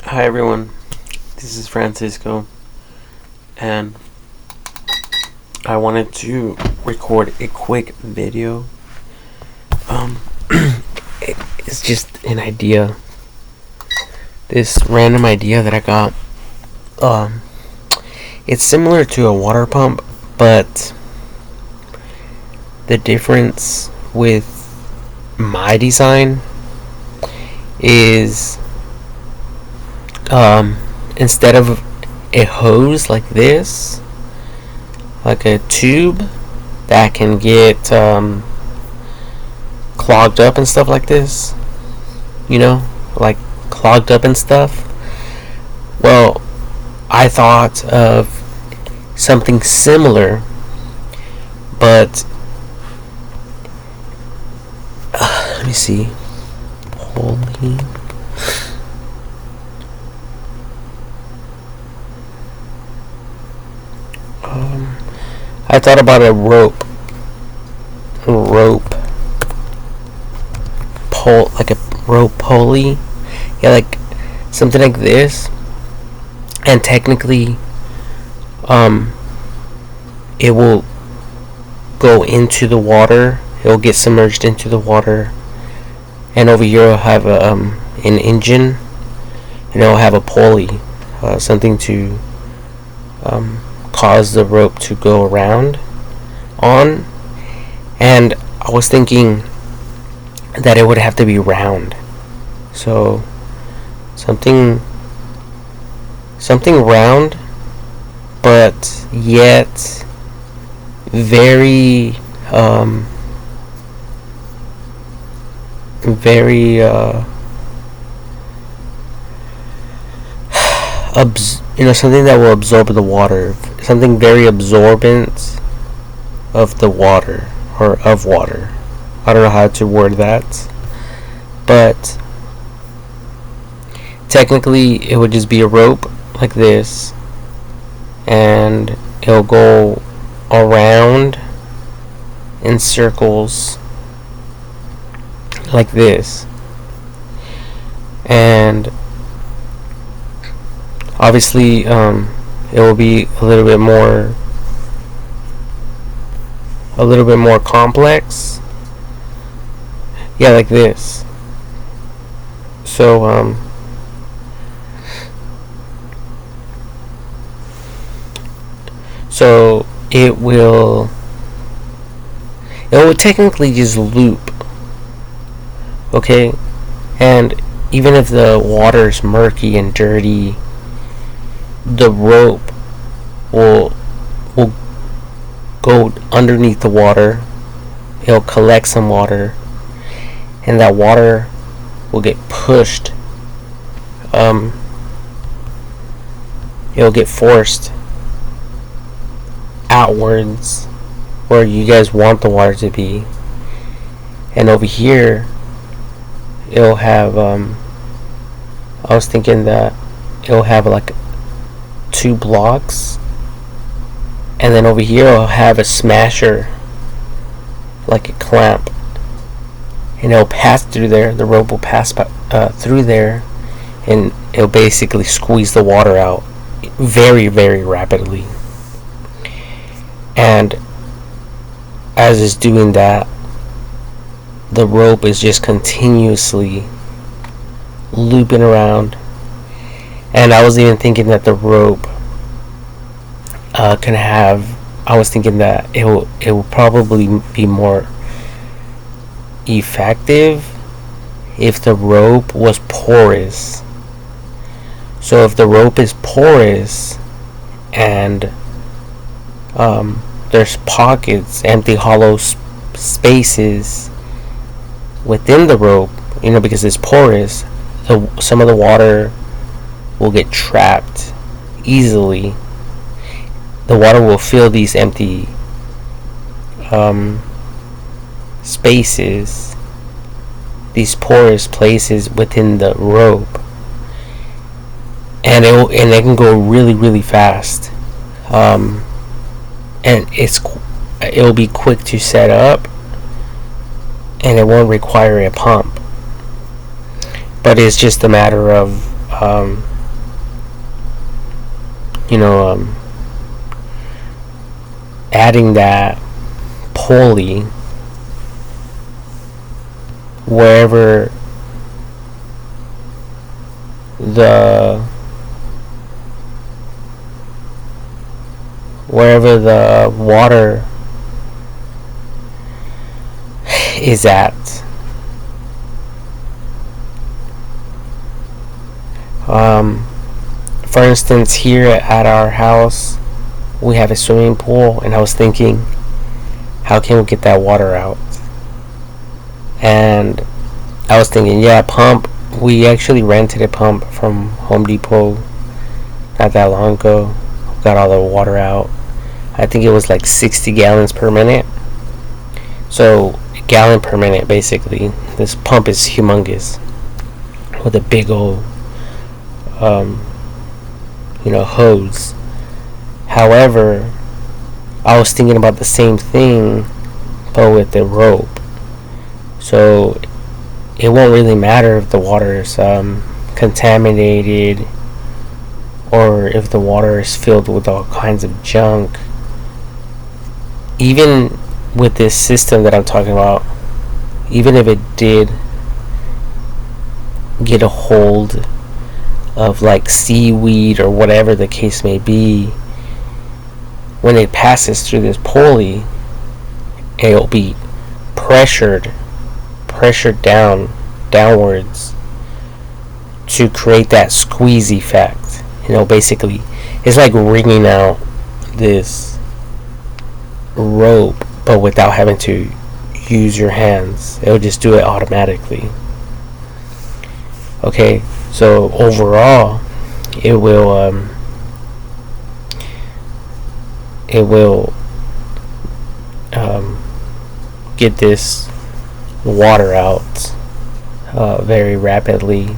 Hi everyone, this is Francisco, and I wanted to record a quick video. It's just an idea, this random idea that I got. It's similar to a water pump, but the difference with my design is instead of a hose like this, like a tube that can get clogged up and stuff like this, like clogged up and stuff. Well, I thought of something similar, but let me see. Holy. I thought about a rope pole, like a rope pulley, like something like this, and technically, it will go into the water. It will get submerged into the water, and over here I'll have an engine, and I'll have a pulley, something to cause the rope to go around on. And I was thinking that it would have to be round, so something round, but yet very something that will absorb the water, something very absorbent of the water, or of water. I don't know how to word that, but technically it would just be a rope like this, and it'll go around in circles like this, and obviously it will be a little bit more complex, like this. So it will technically just loop, okay? And even if the water's murky and dirty, the rope will go underneath the water. It'll collect some water, and that water will get pushed. It'll get forced outwards where you guys want the water to be. And over here it'll have I was thinking that it'll have like 2 blocks, and then over here it'll have a smasher, like a clamp, and it'll pass through there. The rope will pass through there, and it'll basically squeeze the water out very, very rapidly. And as it's doing that, the rope is just continuously looping around. And I was even thinking that the rope I was thinking that it will probably be more effective if the rope was porous. So if the rope is porous and there's pockets, empty hollow spaces within the rope, because it's porous, some of the water will get trapped easily. The water will fill these empty spaces, these porous places within the rope, and it can go really, really fast, and it'll be quick to set up, and it won't require a pump. But it's just a matter of you know, adding that pulley wherever the water is at. For instance, here at our house, we have a swimming pool, and I was thinking, how can we get that water out? And I was thinking, yeah, pump. We actually rented a pump from Home Depot not that long ago. Got all the water out. I think it was like 60 gallons per minute. So, a gallon per minute, basically. This pump is humongous with a big old, hose. However, I was thinking about the same thing, but with the rope. So, it won't really matter if the water is contaminated or if the water is filled with all kinds of junk. Even with this system that I'm talking about, even if it did get a hold of like seaweed or whatever the case may be, when it passes through this pulley, it'll be pressured downwards to create that squeeze effect. Basically, it's like wringing out this rope, but without having to use your hands. It'll just do it automatically. Okay, so overall, it will get this water out very rapidly.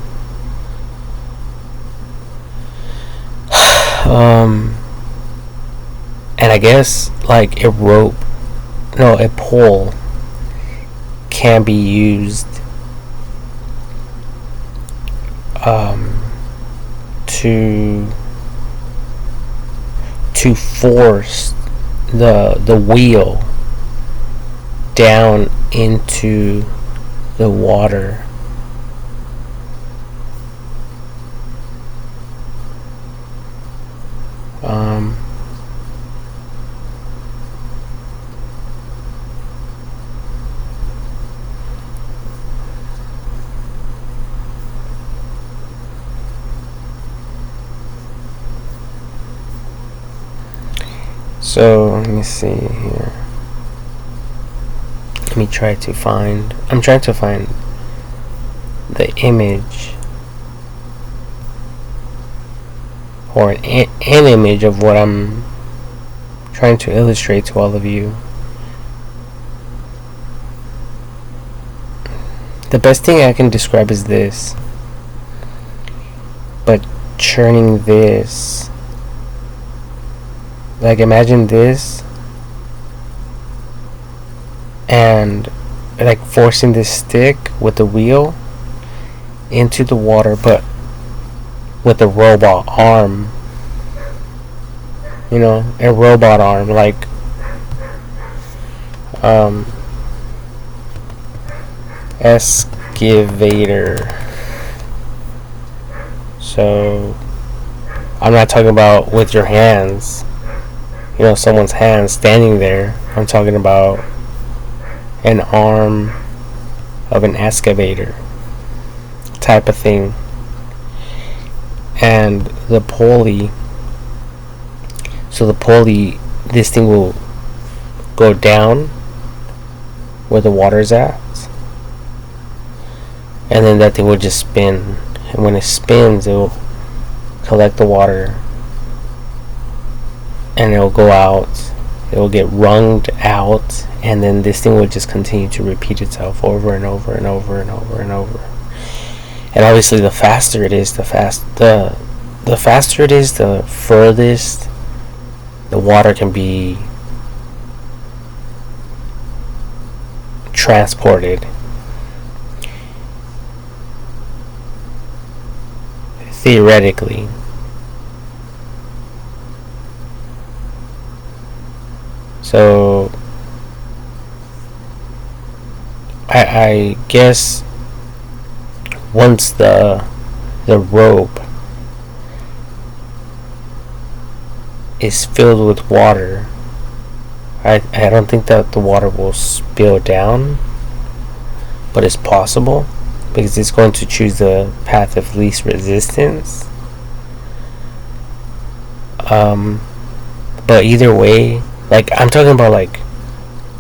And I guess like a pole can be used to force the wheel down into the water. So let me see here. I'm trying to find the image, or an image of what I'm trying to illustrate to all of you. The best thing I can describe is this, but churning this, like imagine this and like forcing this stick with the wheel into the water, but with a robot arm. A robot arm, like excavator. So I'm not talking about with your hands, someone's hands standing there. I'm talking about an arm of an excavator type of thing. And the pulley, this thing will go down where the water's at, and then that thing will just spin, and when it spins, it will collect the water and it will go out. It will get wrung out, and then this thing will just continue to repeat itself over and over and over and over and over. And obviously, the faster it is, the faster it is, the furthest the water can be transported. Theoretically. So I guess once the rope is filled with water, I don't think that the water will spill down, but it's possible because it's going to choose the path of least resistance. But either way, like I'm talking about, like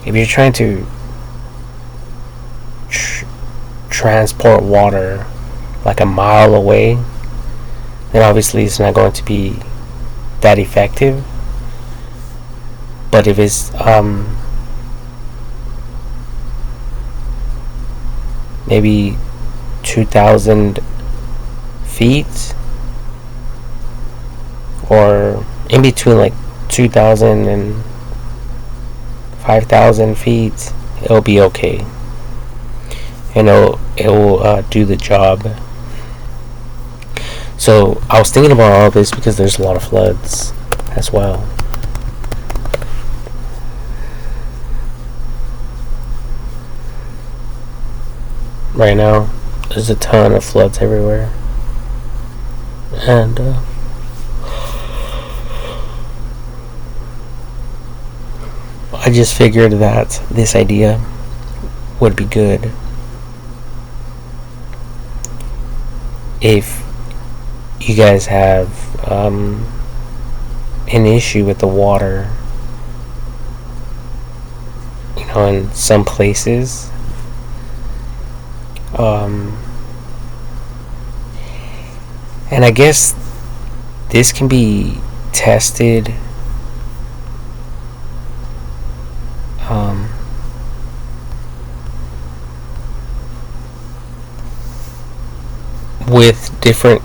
if you're trying to transport water like a mile away, then obviously it's not going to be that effective. But if it's maybe 2,000 feet, or in between like 2,000 and 5,000 feet, it'll be okay. And it will do the job. So I was thinking about all this because there's a lot of floods as well. Right now, there's a ton of floods everywhere. And I just figured that this idea would be good if you guys have an issue with the water, in some places. And I guess this can be tested with different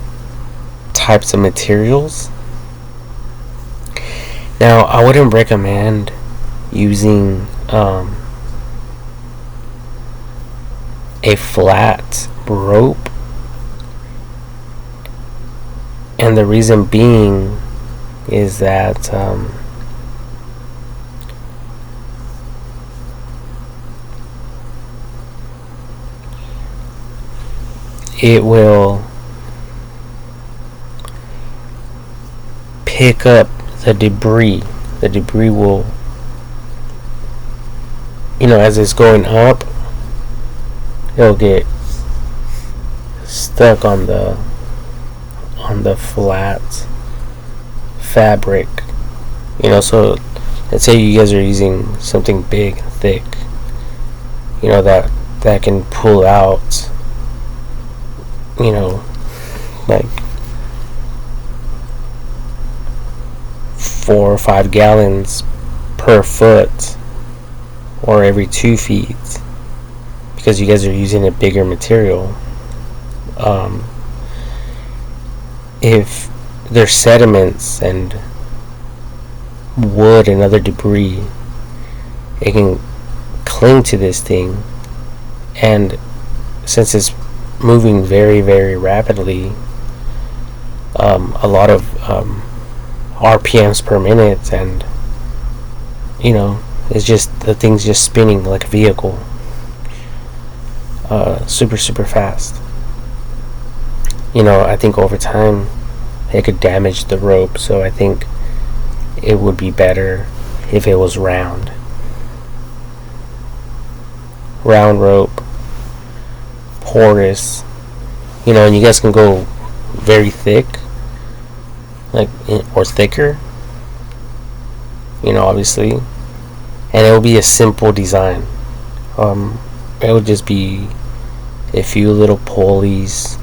types of materials. Now, I wouldn't recommend using a flat rope, and the reason being is that it will pick up the debris. The debris will, as it's going up, it'll get stuck on the flat fabric. So let's say you guys are using something big and thick, that can pull out, like 4 or 5 gallons per foot, or every 2 feet, because you guys are using a bigger material. If there's sediments and wood and other debris, it can cling to this thing, and since it's moving very, very rapidly, a lot of RPMs per minute, and it's just, the thing's just spinning like a vehicle, super, super fast. I think over time it could damage the rope, so I think it would be better if it was round rope, porous, and you guys can go very thick, or thicker, obviously, and it will be a simple design. It would just be a few little pulleys,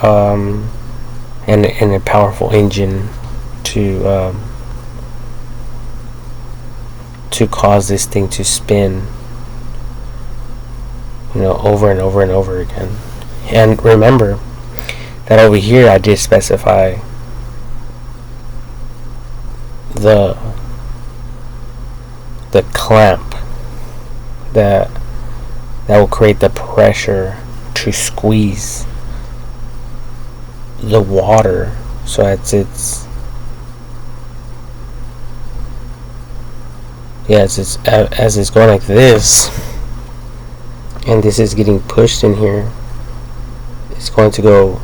and a powerful engine to cause this thing to spin, over and over and over again. And remember that over here I did specify the clamp that will create the pressure to squeeze the water, so it's Yeah, as it's going like this, and this is getting pushed in here, it's going to go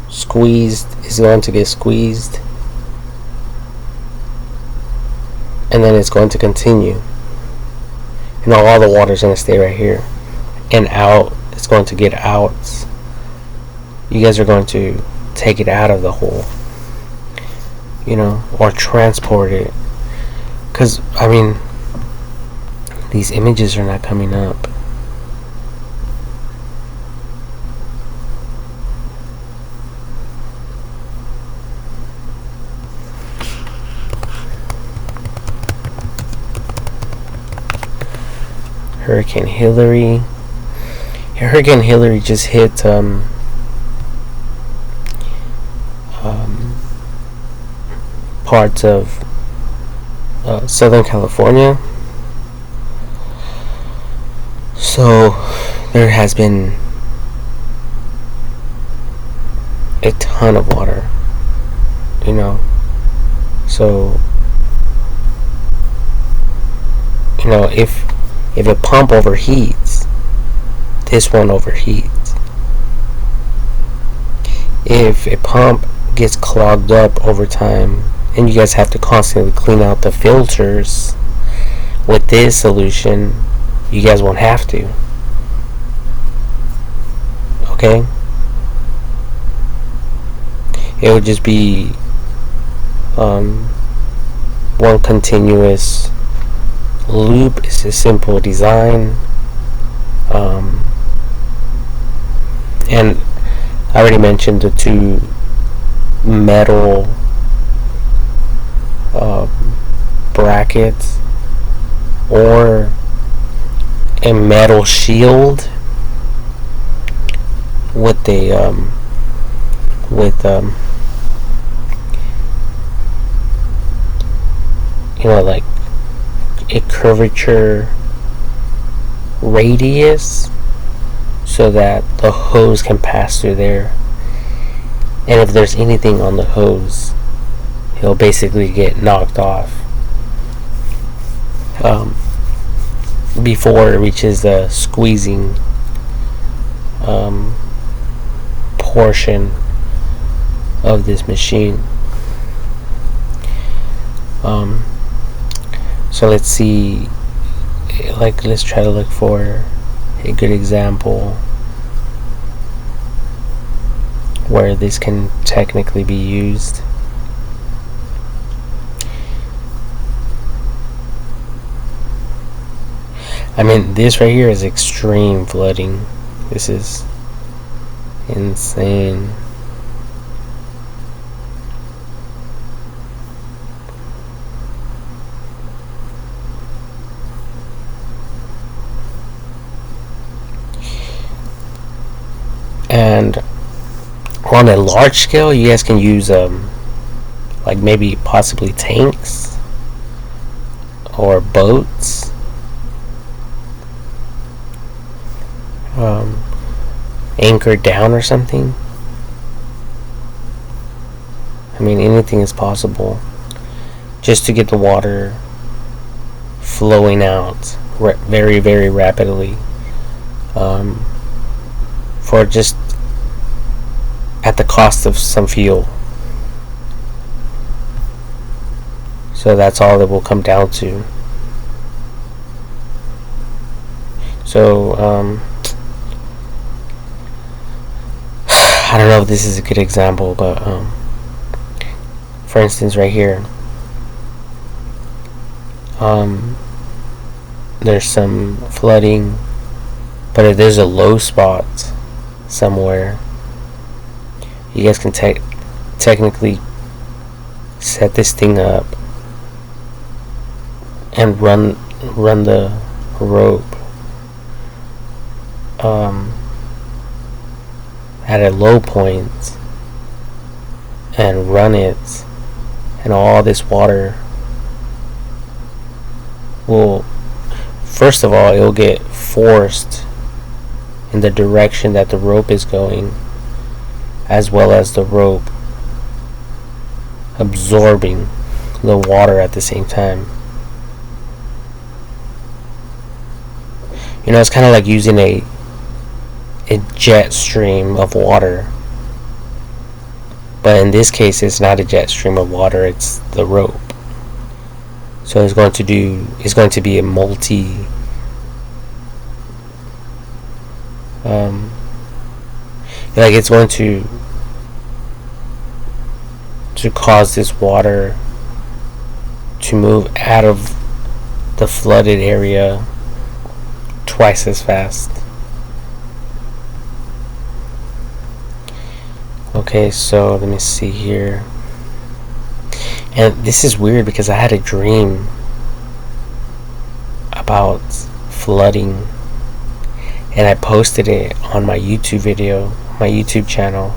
squeezed. It's going to get squeezed, and then it's going to continue. And all the water is going to stay right here, and out. It's going to get out. You guys are going to take it out of the hole, or transport it. Because, I mean, these images are not coming up. Hurricane Hillary. Hurricane Hillary just hit parts of Southern California. So there has been a ton of water, so if a pump overheats, this one overheats. If a pump gets clogged up over time, and you guys have to constantly clean out the filters, with this solution, you guys won't have to. Okay? It would just be one continuous loop. It's a simple design. And I already mentioned the two metal brackets or a metal shield with like a curvature radius so that the hose can pass through there, and if there's anything on the hose, he'll basically get knocked off before it reaches the squeezing portion of this machine. So let's see, let's try to look for a good example where this can technically be used. I mean, this right here is extreme flooding. This is insane. And on a large scale, you guys can use like maybe possibly tanks or boats, anchored down or something. I mean, anything is possible just to get the water flowing out very, very rapidly, for just at the cost of some fuel. So that's all that will come down to. So I don't know if this is a good example, but for instance, right here, there's some flooding, but if there's a low spot somewhere, you guys can technically set this thing up and run the rope at a low point and run it, and all this water will, first of all, it'll get forced in the direction that the rope is going, as well as the rope absorbing the water at the same time. It's kind of like using a jet stream of water, but in this case it's not a jet stream of water, it's the rope. So it's going to be a multi like it's going to cause this water to move out of the flooded area twice as fast. Okay, so let me see here. And this is weird because I had a dream about flooding, and I posted it on my YouTube video, my YouTube channel.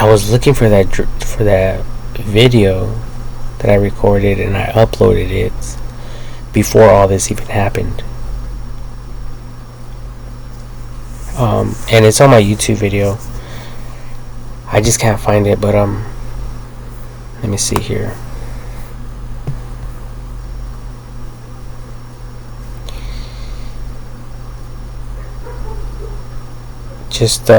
I was looking for that video that I recorded, and I uploaded it before all this even happened. And it's on my YouTube video. I just can't find it, but let me see here. Just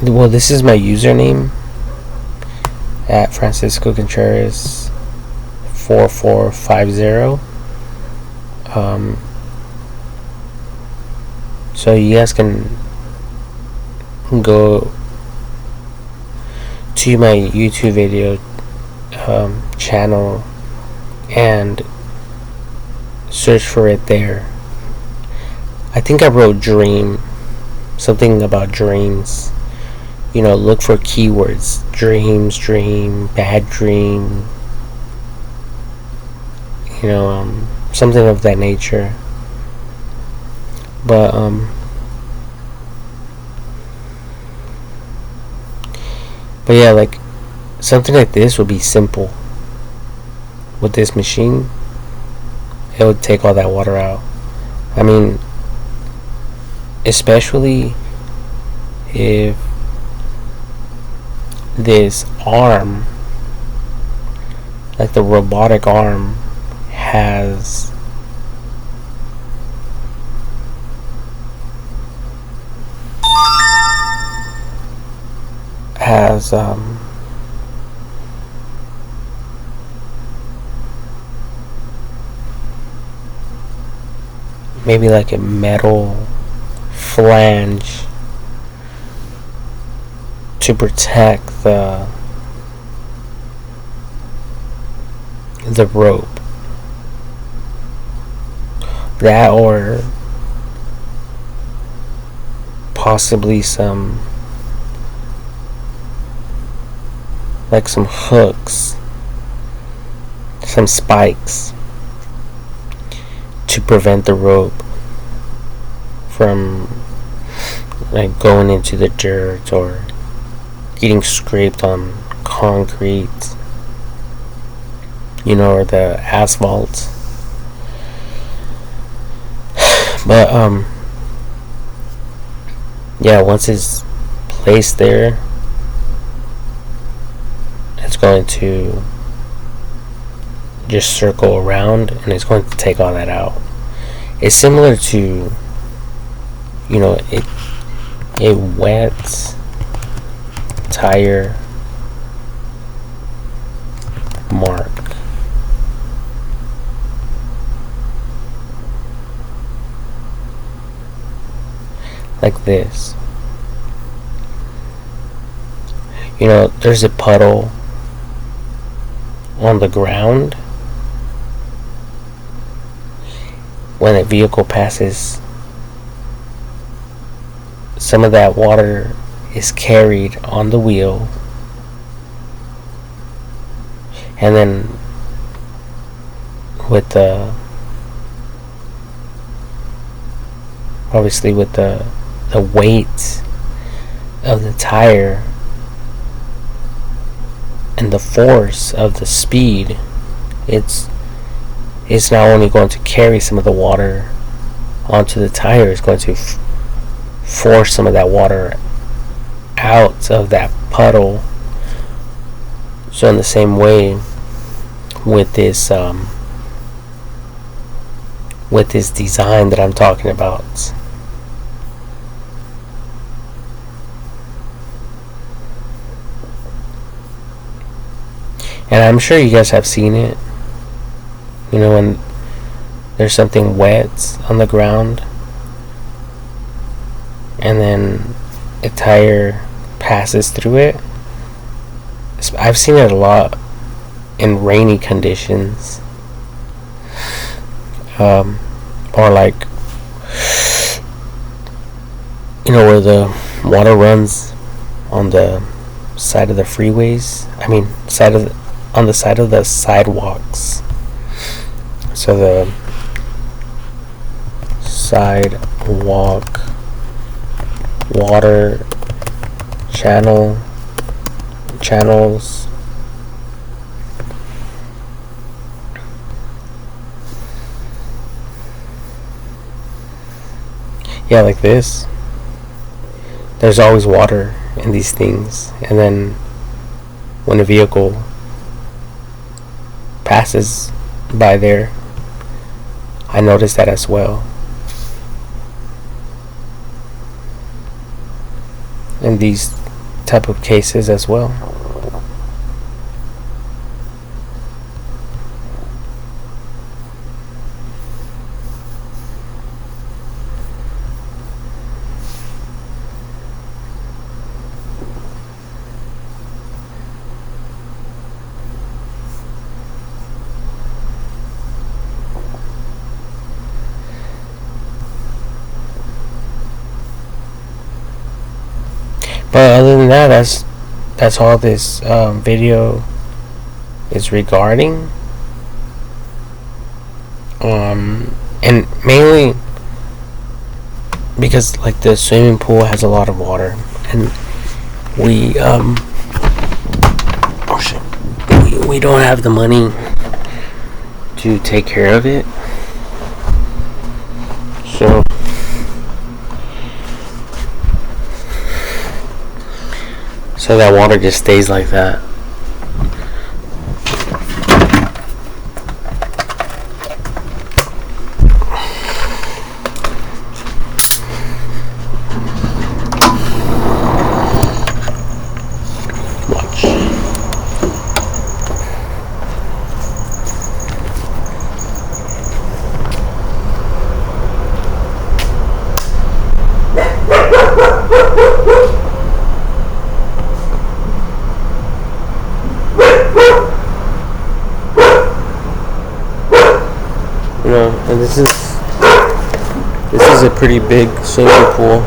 well, this is my username at Francisco Contreras 4450. So you guys can go to my YouTube video channel and search for it there. I think I wrote dream, something about dreams. Look for keywords: dreams, dream, bad dream, something of that nature. But yeah, like something like this would be simple. With this machine, it would take all that water out. I mean, especially if this arm, like the robotic arm, has maybe like a metal flange to protect the rope. That, or possibly some hooks, some spikes to prevent the rope from going into the dirt or getting scraped on concrete, or the asphalt. But yeah, once it's placed there, it's going to just circle around, and it's going to take all that out. It's similar to a wet tire mark. Like this. There's a puddle on the ground when a vehicle passes. Some of that water is carried on the wheel, and then with the weight of the tire and the force of the speed, it's not only going to carry some of the water onto the tire, it's going to force some of that water out of that puddle. So in the same way with this design that I'm talking about. And I'm sure you guys have seen it. You know, when there's something wet on the ground and then a tire passes through it. I've seen it a lot in rainy conditions. Or like, you know, where the water runs on the side of the freeways. I mean, on the side of the sidewalks. So the sidewalk water channels. Yeah, like this. There's always water in these things, and then when a vehicle passes by there, I notice that as well. In these type of cases as well. But other than that, that's all this video is regarding. And mainly because like the swimming pool has a lot of water, and we we don't have the money to take care of it. So that water just stays like that. You know, and this is a pretty big swimming pool.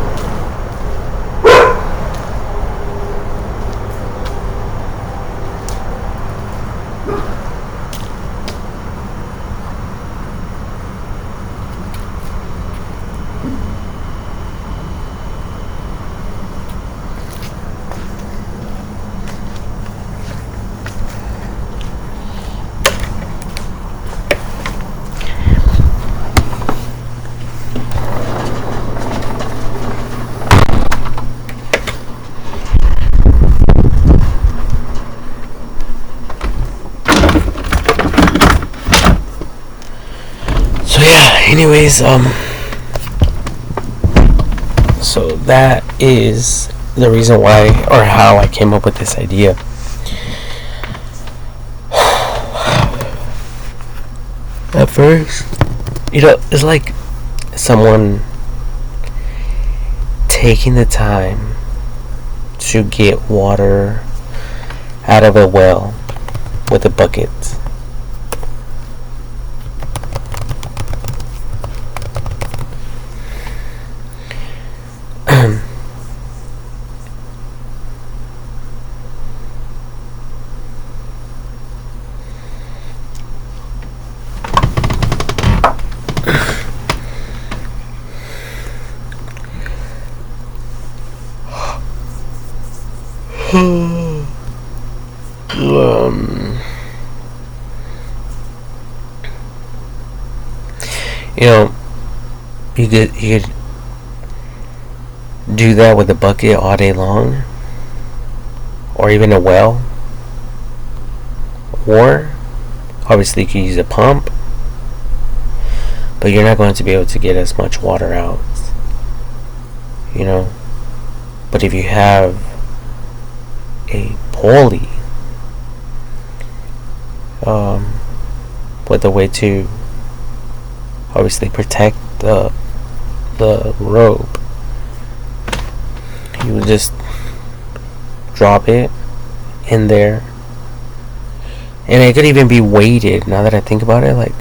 Anyways, so that is the reason why or how I came up with this idea. At first, you know, it's like someone taking the time to get water out of a well with a bucket. You know, you could do that with a bucket all day long, or even a well, or obviously you can use a pump, but you're not going to be able to get as much water out, you know. But if you have a pulley with a way to obviously protect the rope, you would just drop it in there, and it could even be weighted. Now that I think about it, like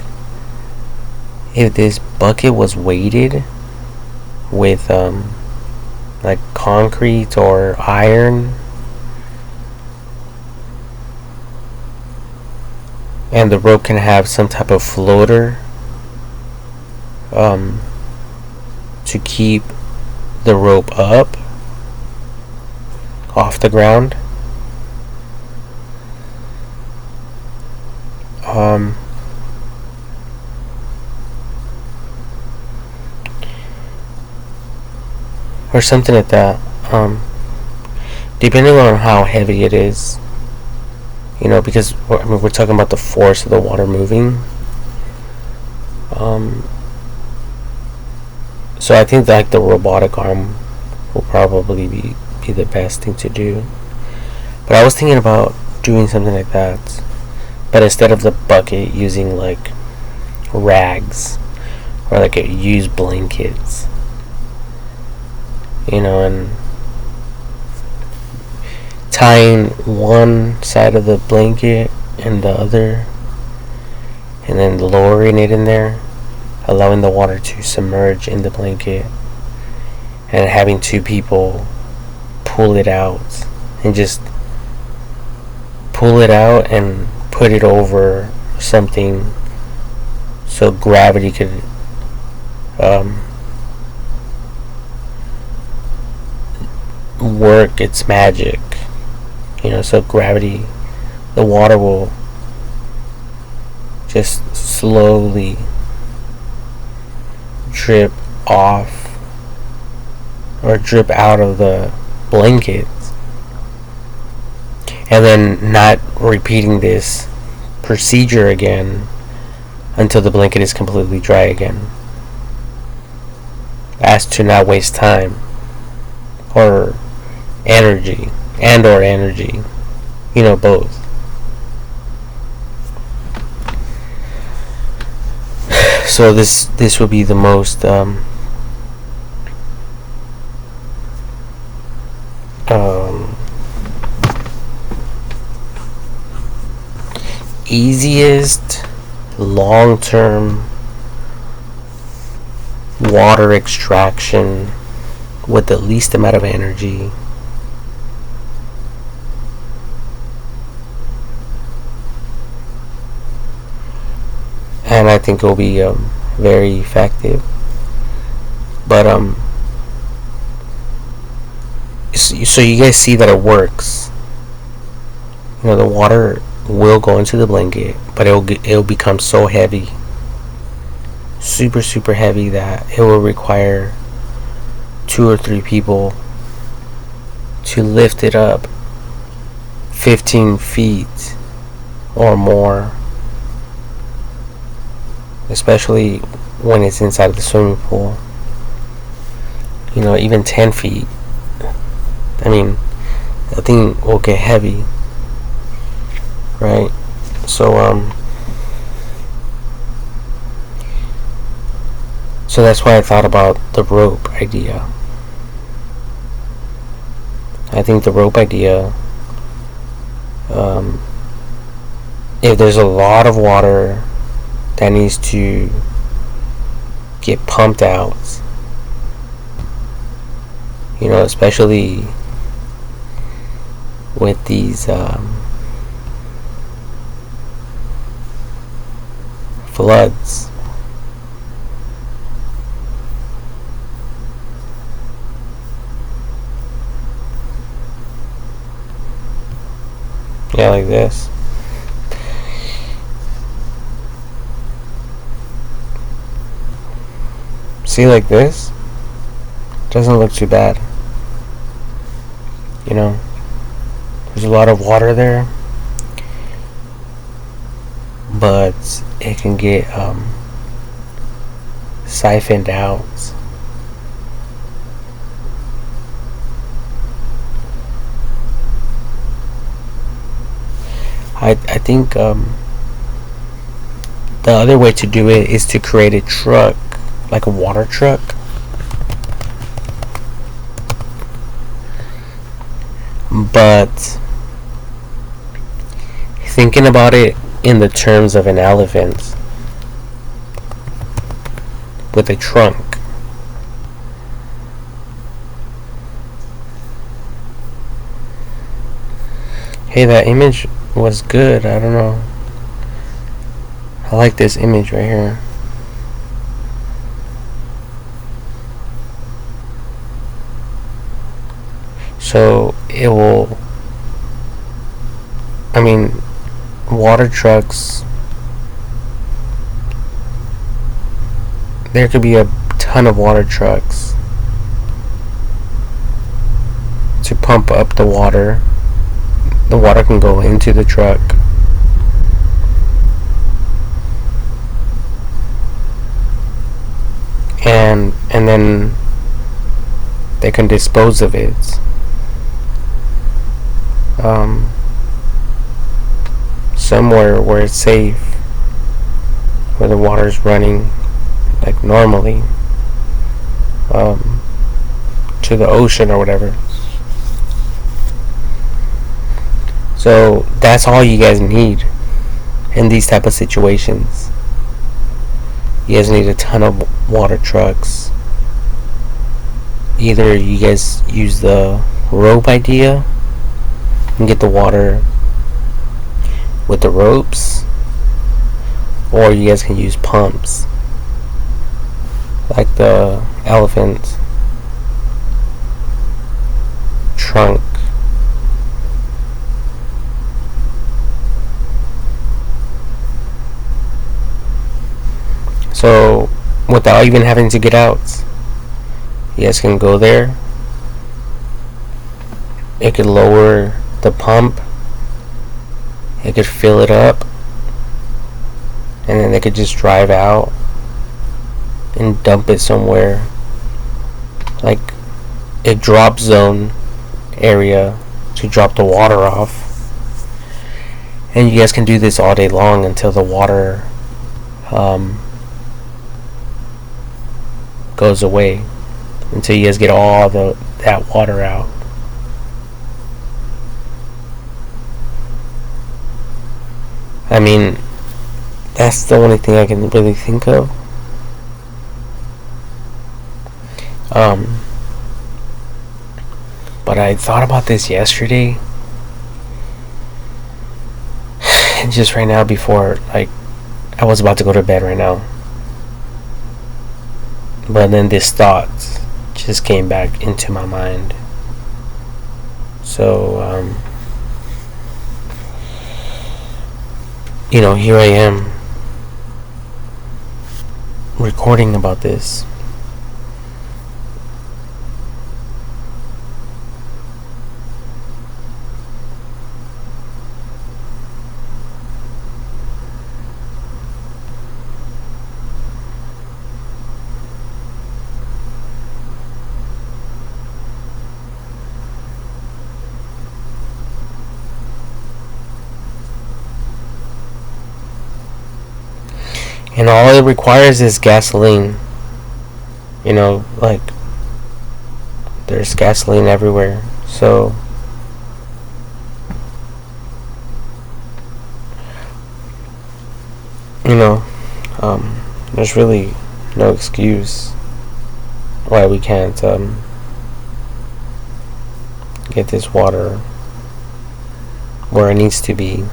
if this bucket was weighted with like concrete or iron, and the rope can have some type of floater to keep the rope up off the ground, or something like that, depending on how heavy it is, you know, because we're talking about the force of the water moving. So I think like the robotic arm will probably be the best thing to do. But I was thinking about doing something like that, but instead of the bucket, using like rags or like used blankets, you know, and tying one side of the blanket and the other, and then lowering it in there, allowing the water to submerge in the blanket, and having two people pull it out, and just pull it out and put it over something so gravity could work its magic, you know, so gravity, the water will just slowly drip off or drip out of the blankets, and then not repeating this procedure again until the blanket is completely dry again, as to not waste time or energy, you know, both. So this would be the most easiest long-term water extraction with the least amount of energy. And I think it will be very effective. But so you guys see that it works. You know, the water will go into the blanket, but it'll become so heavy, super heavy, that it will require 2 or 3 people to lift it up 15 feet or more, especially when it's inside of the swimming pool. You know, even 10 feet. I mean, the thing will get heavy, right? So so that's why I thought about the rope idea. I think the rope idea, if there's a lot of water that needs to get pumped out, you know, especially with these floods. Yeah, like this. See, like this? Doesn't look too bad. You know? There's a lot of water there, but it can get siphoned out. I think the other way to do it is to create a truck, like a water truck. But thinking about it in the terms of an elephant with a trunk. Hey, that image was good. I don't know. I like this image right here. So it will, I mean, water trucks, there could be a ton of water trucks to pump up the water. The water can go into the truck. And then they can dispose of it. Somewhere where it's safe, where the water's running like normally, to the ocean or whatever. So that's all you guys need in these type of situations. You guys need a ton of water trucks. Either you guys use the rope idea and get the water with the ropes, or you guys can use pumps like the elephant trunk. So without even having to get out, you guys can go there. It could lower the pump, it could fill it up, and then they could just drive out and dump it somewhere, like a drop zone area to drop the water off. And you guys can do this all day long until the water goes away, until you guys get all that water out. I mean, that's the only thing I can really think of. But I thought about this yesterday, and just right now, before, like, I was about to go to bed right now, but then this thought just came back into my mind. So here I am recording about this. And all it requires is gasoline. Like, there's gasoline everywhere. So there's really no excuse why we can't get this water where it needs to be.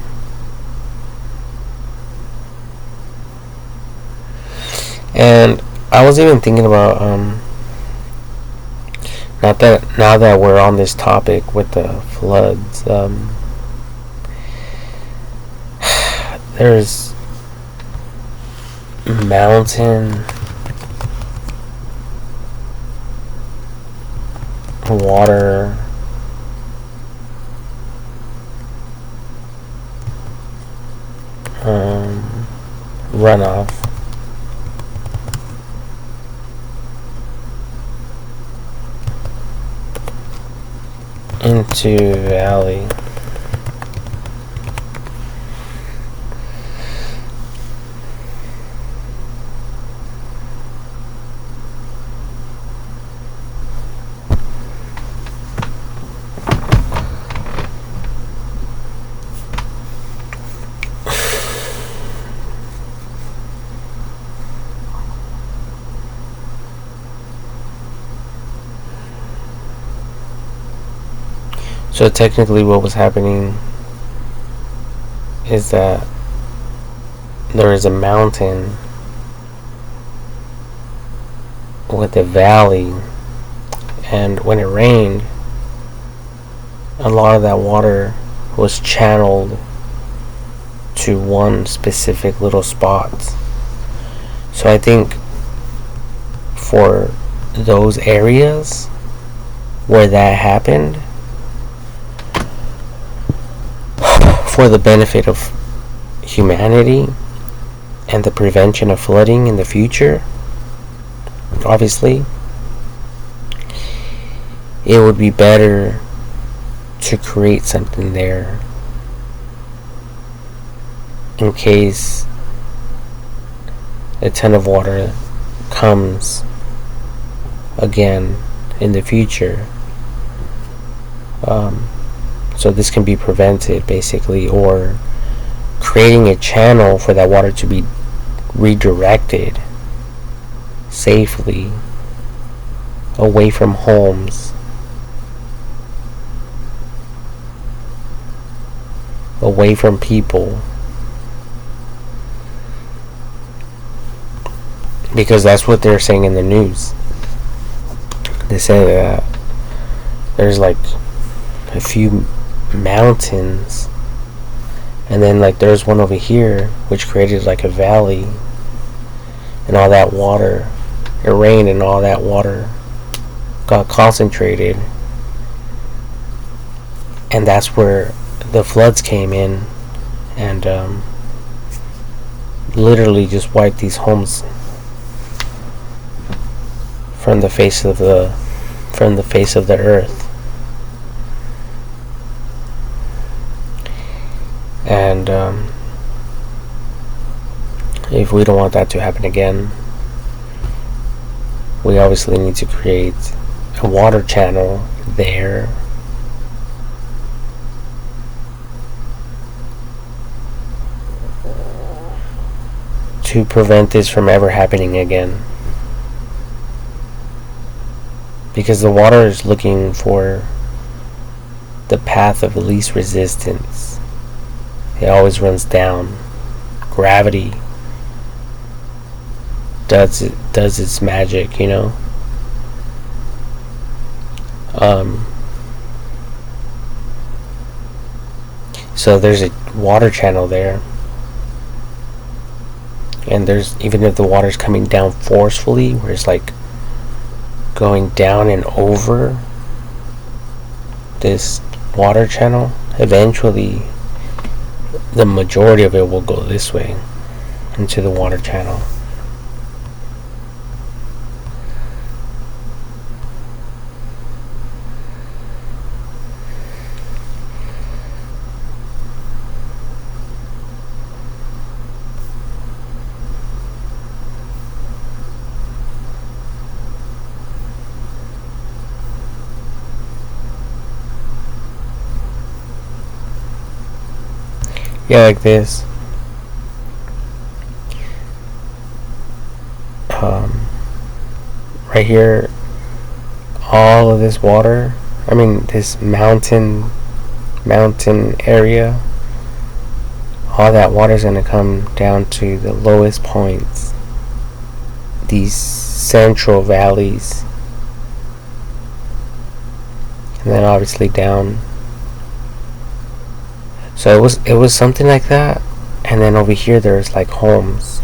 And I was even thinking about now that we're on this topic with the floods, there's mountain water runoff into valley. So technically what was happening is that there is a mountain with a valley, and when it rained, a lot of that water was channeled to one specific little spot. So I think for those areas where that happened, for the benefit of humanity and the prevention of flooding in the future, obviously, it would be better to create something there in case a ton of water comes again in the future. So this can be prevented, basically, or creating a channel for that water to be redirected safely away from homes, away from people, because that's what they're saying in the news. They say that there's like a few mountains, and then like there's one over here which created like a valley, and all that water, it rained and all that water got concentrated, and that's where the floods came in and literally just wiped these homes from the face of the earth. And if we don't want that to happen again, we obviously need to create a water channel there to prevent this from ever happening again. Because the water is looking for the path of least resistance. It always runs down. Gravity does its magic, you know. So there's a water channel there, and there's, even if the water's coming down forcefully, where it's like going down and over this water channel, eventually the majority of it will go this way into the water channel. Yeah, like this. Right here, all of this water, I mean this mountain area, all that water is going to come down to the lowest points, these central valleys, and then obviously down. So it was something like that, and then over here there's like homes.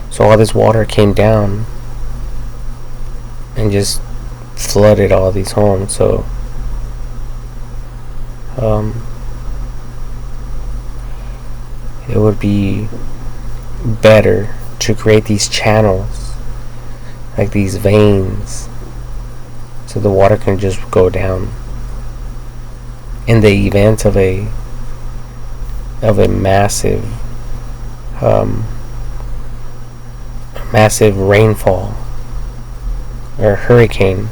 So all this water came down and just flooded all these homes. So it would be better to create these channels, like these veins, so the water can just go down in the event of a massive massive rainfall or hurricane.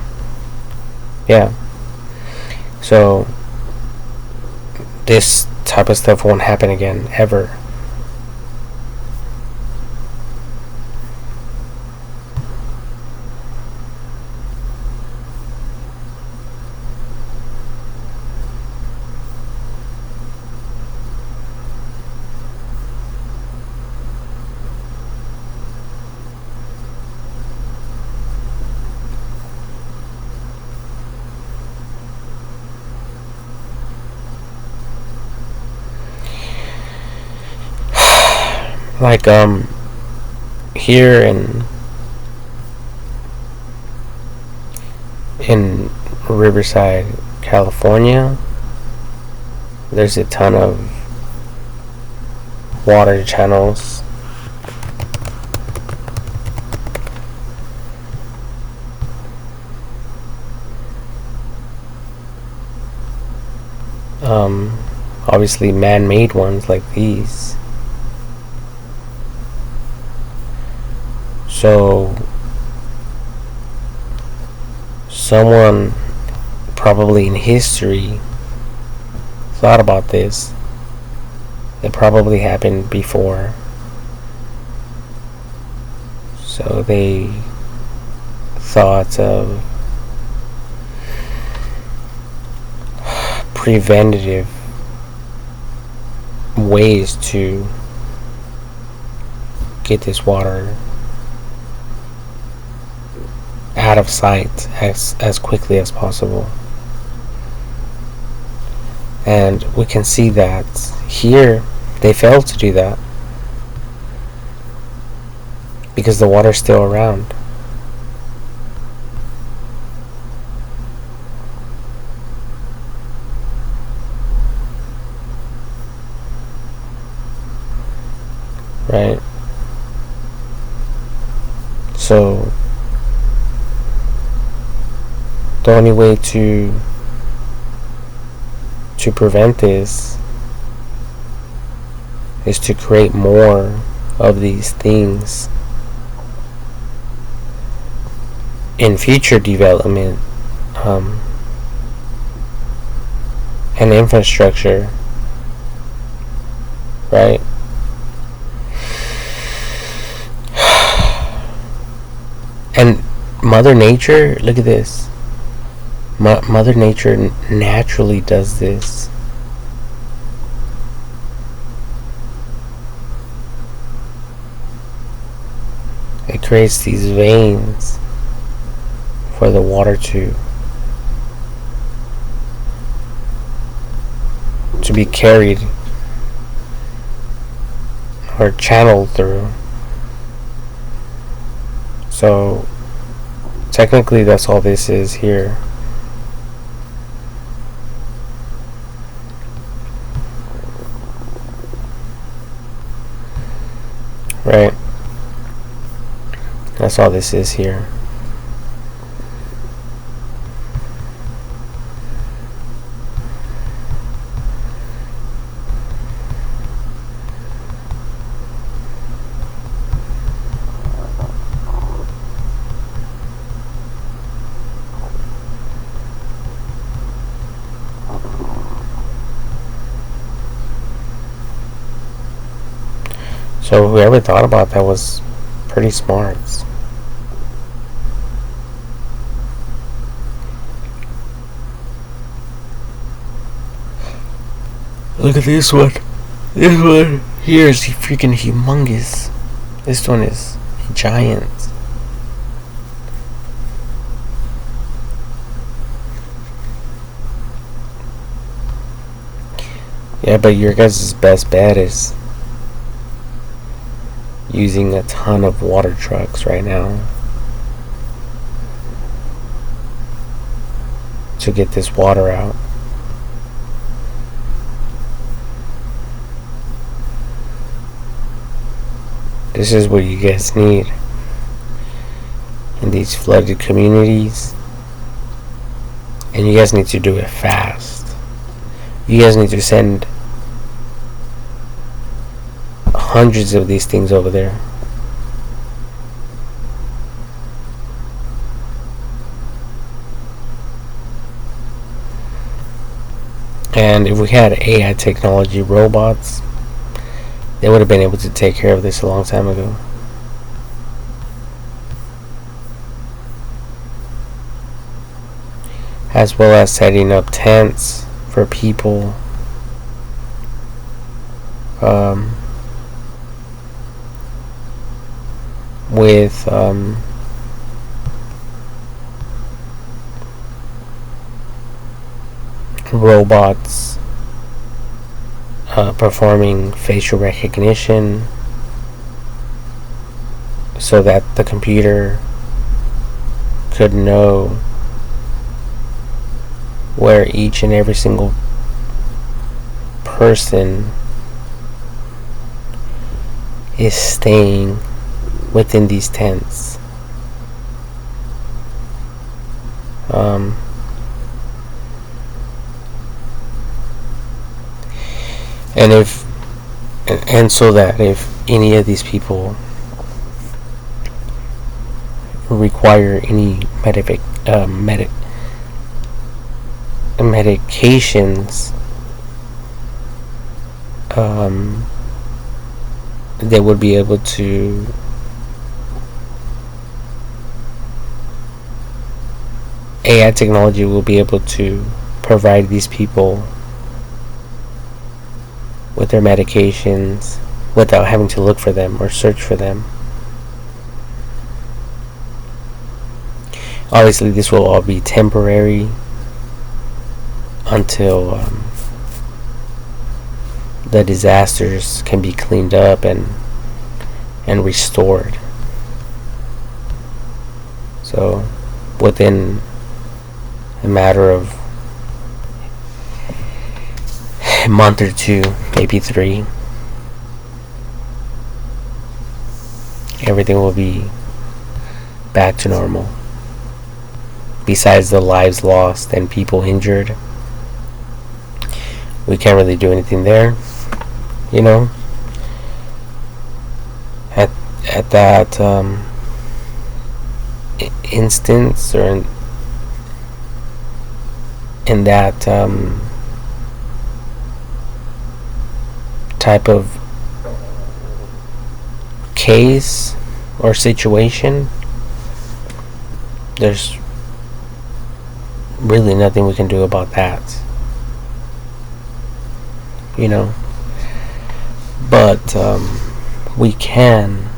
Yeah, so this type of stuff won't happen again ever. Like here in Riverside, California, there's a ton of water channels. Obviously man-made ones like these. So someone probably in history thought about this. It probably happened before. So they thought of preventative ways to get this water out of sight as quickly as possible. And we can see that here they failed to do that because the water's still around. Right? So the only way to prevent this is to create more of these things in future development and infrastructure, right? And Mother Nature, look at this. Mother Nature naturally does this. It creates these veins for the water to be carried or channeled through. So technically that's all this is here. Right? That's all this is here. So whoever thought about that was pretty smart. Look at this one. This one here is freaking humongous. This one is giant. Yeah, but your guys' best bet is using a ton of water trucks right now to get this water out. This is what you guys need in these flooded communities. And you guys need to do it fast. You guys need to send hundreds of these things over there. And if we had AI technology, robots, they would have been able to take care of this a long time ago. As well as setting up tents for people. With robots performing facial recognition so that the computer could know where each and every single person is staying within these tents. And so that if any of these people require any medications, they would be able to AI technology will be able to provide these people with their medications without having to look for them or search for them. Obviously, this will all be temporary until the disasters can be cleaned up and restored. So, within a matter of a month or two, maybe 3, everything will be back to normal. Besides the lives lost and people injured, we can't really do anything there, you know. At that instance, or in that type of case or situation, there's really nothing we can do about that, you know. But we can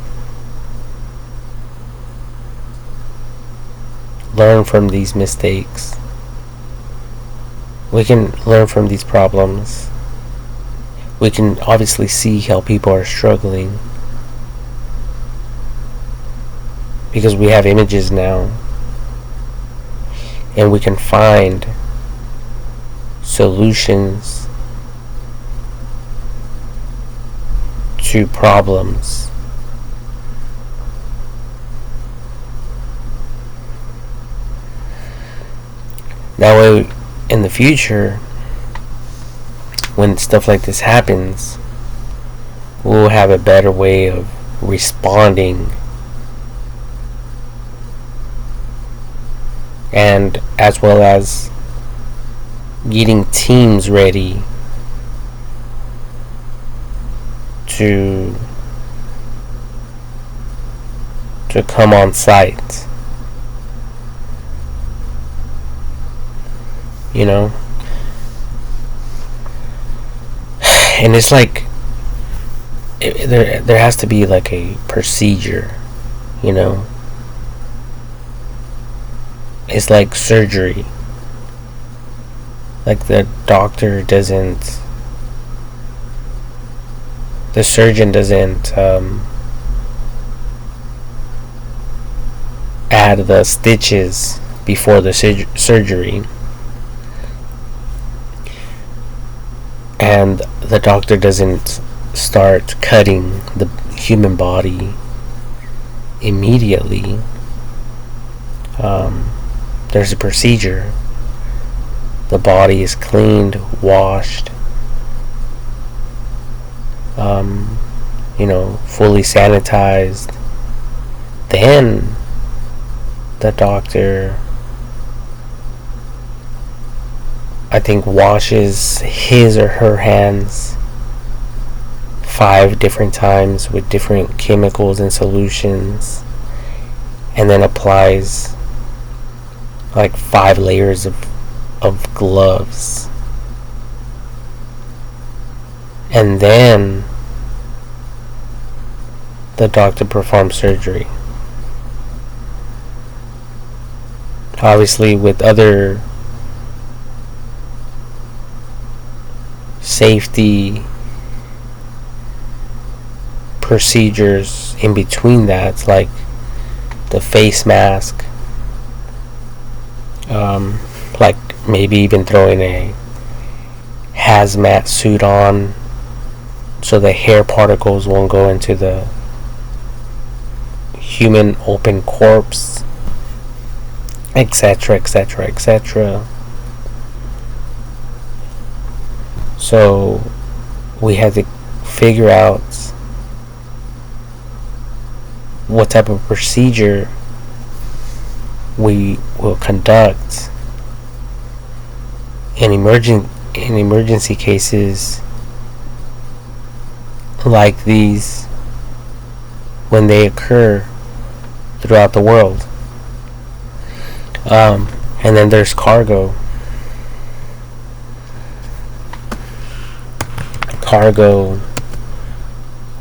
learn from these mistakes. We can learn from these problems. We can obviously see how people are struggling because we have images now, and we can find solutions to problems. That way, in the future, when stuff like this happens, we'll have a better way of responding, and as well as getting teams ready to come on site, you know. And it's like there has to be like a procedure, you know. It's like surgery. Like the surgeon doesn't add the stitches before the surgery, and the doctor doesn't start cutting the human body immediately, there's a procedure. The body is cleaned, washed, fully sanitized. Then the doctor, I think, washes his or her hands 5 different times with different chemicals and solutions, and then applies like 5 layers of gloves. And then the doctor performs surgery. Obviously, with other safety procedures in between that, like the face mask, like maybe even throwing a hazmat suit on so the hair particles won't go into the human open corpse, etc., etc., etc. So we had to figure out what type of procedure we will conduct in emergency cases like these when they occur throughout the world. And then there's cargo,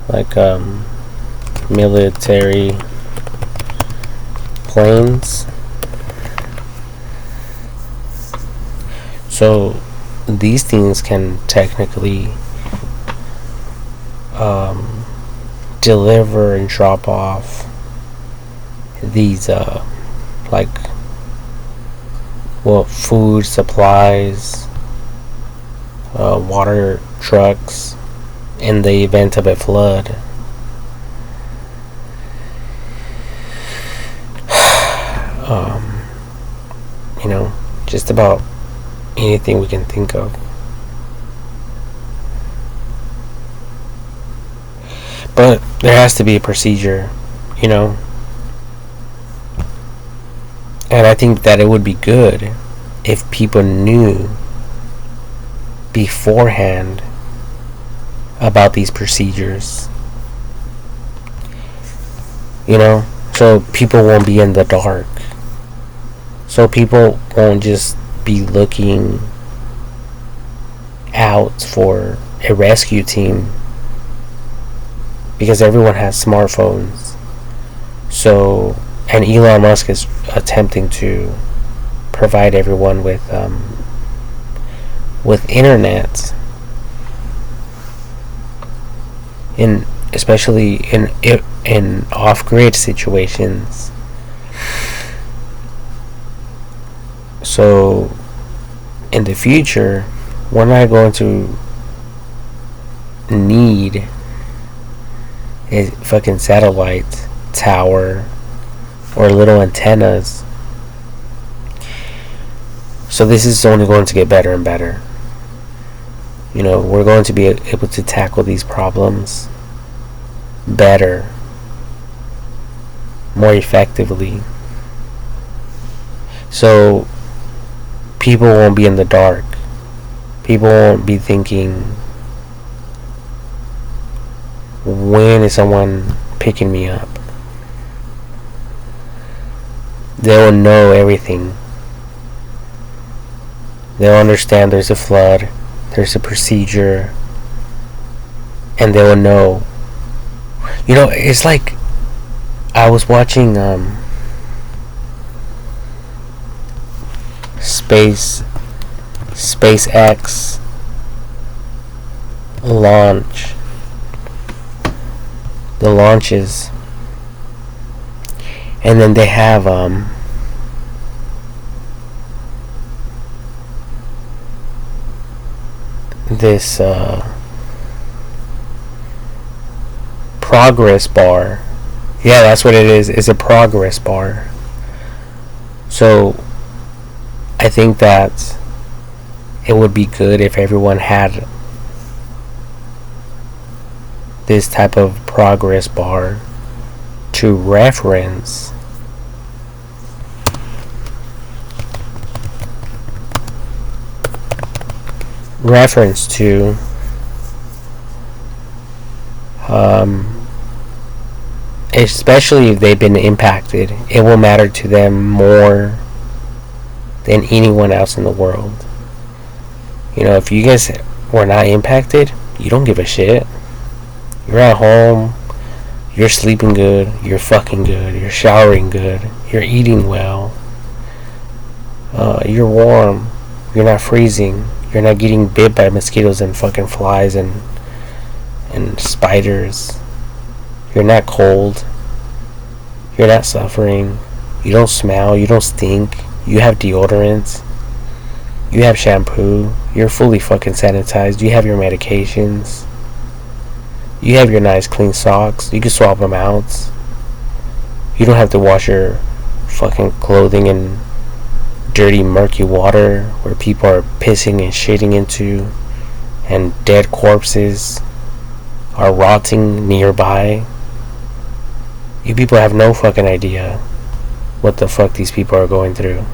like military planes. So these things can technically deliver and drop off these food supplies, water trucks in the event of a flood. Just about anything we can think of. But there has to be a procedure, and I think that it would be good if people knew beforehand about these procedures, so people won't be in the dark, so people won't just be looking out for a rescue team, because everyone has smartphones. So, and Elon Musk is attempting to provide everyone with internet, especially in off-grid situations. So in the future, we're not going to need a fucking satellite tower or little antennas. So this is only going to get better and better. We're going to be able to tackle these problems better, more effectively. So people won't be in the dark. People won't be thinking, when is someone picking me up? They'll know everything. They'll understand there's a flood, there's a procedure, and they'll know. It's like I was watching SpaceX launch, the launches, and then they have this progress bar. Yeah, that's what it is. It's a progress bar. So I think that it would be good if everyone had this type of progress bar to reference to, especially if they've been impacted. It will matter to them more than anyone else in the world. You know, if you guys were not impacted, you don't give a shit. You're at home, you're sleeping good, you're fucking good, you're showering good, you're eating well, you're warm, you're not freezing, you're not getting bit by mosquitoes and fucking flies and spiders, you're not cold, you're not suffering, you don't smell, you don't stink, you have deodorants, you have shampoo, you're fully fucking sanitized, you have your medications, you have your nice clean socks, you can swap them out, you don't have to wash your fucking clothing in dirty murky water where people are pissing and shitting into and dead corpses are rotting nearby. You people have no fucking idea what the fuck these people are going through.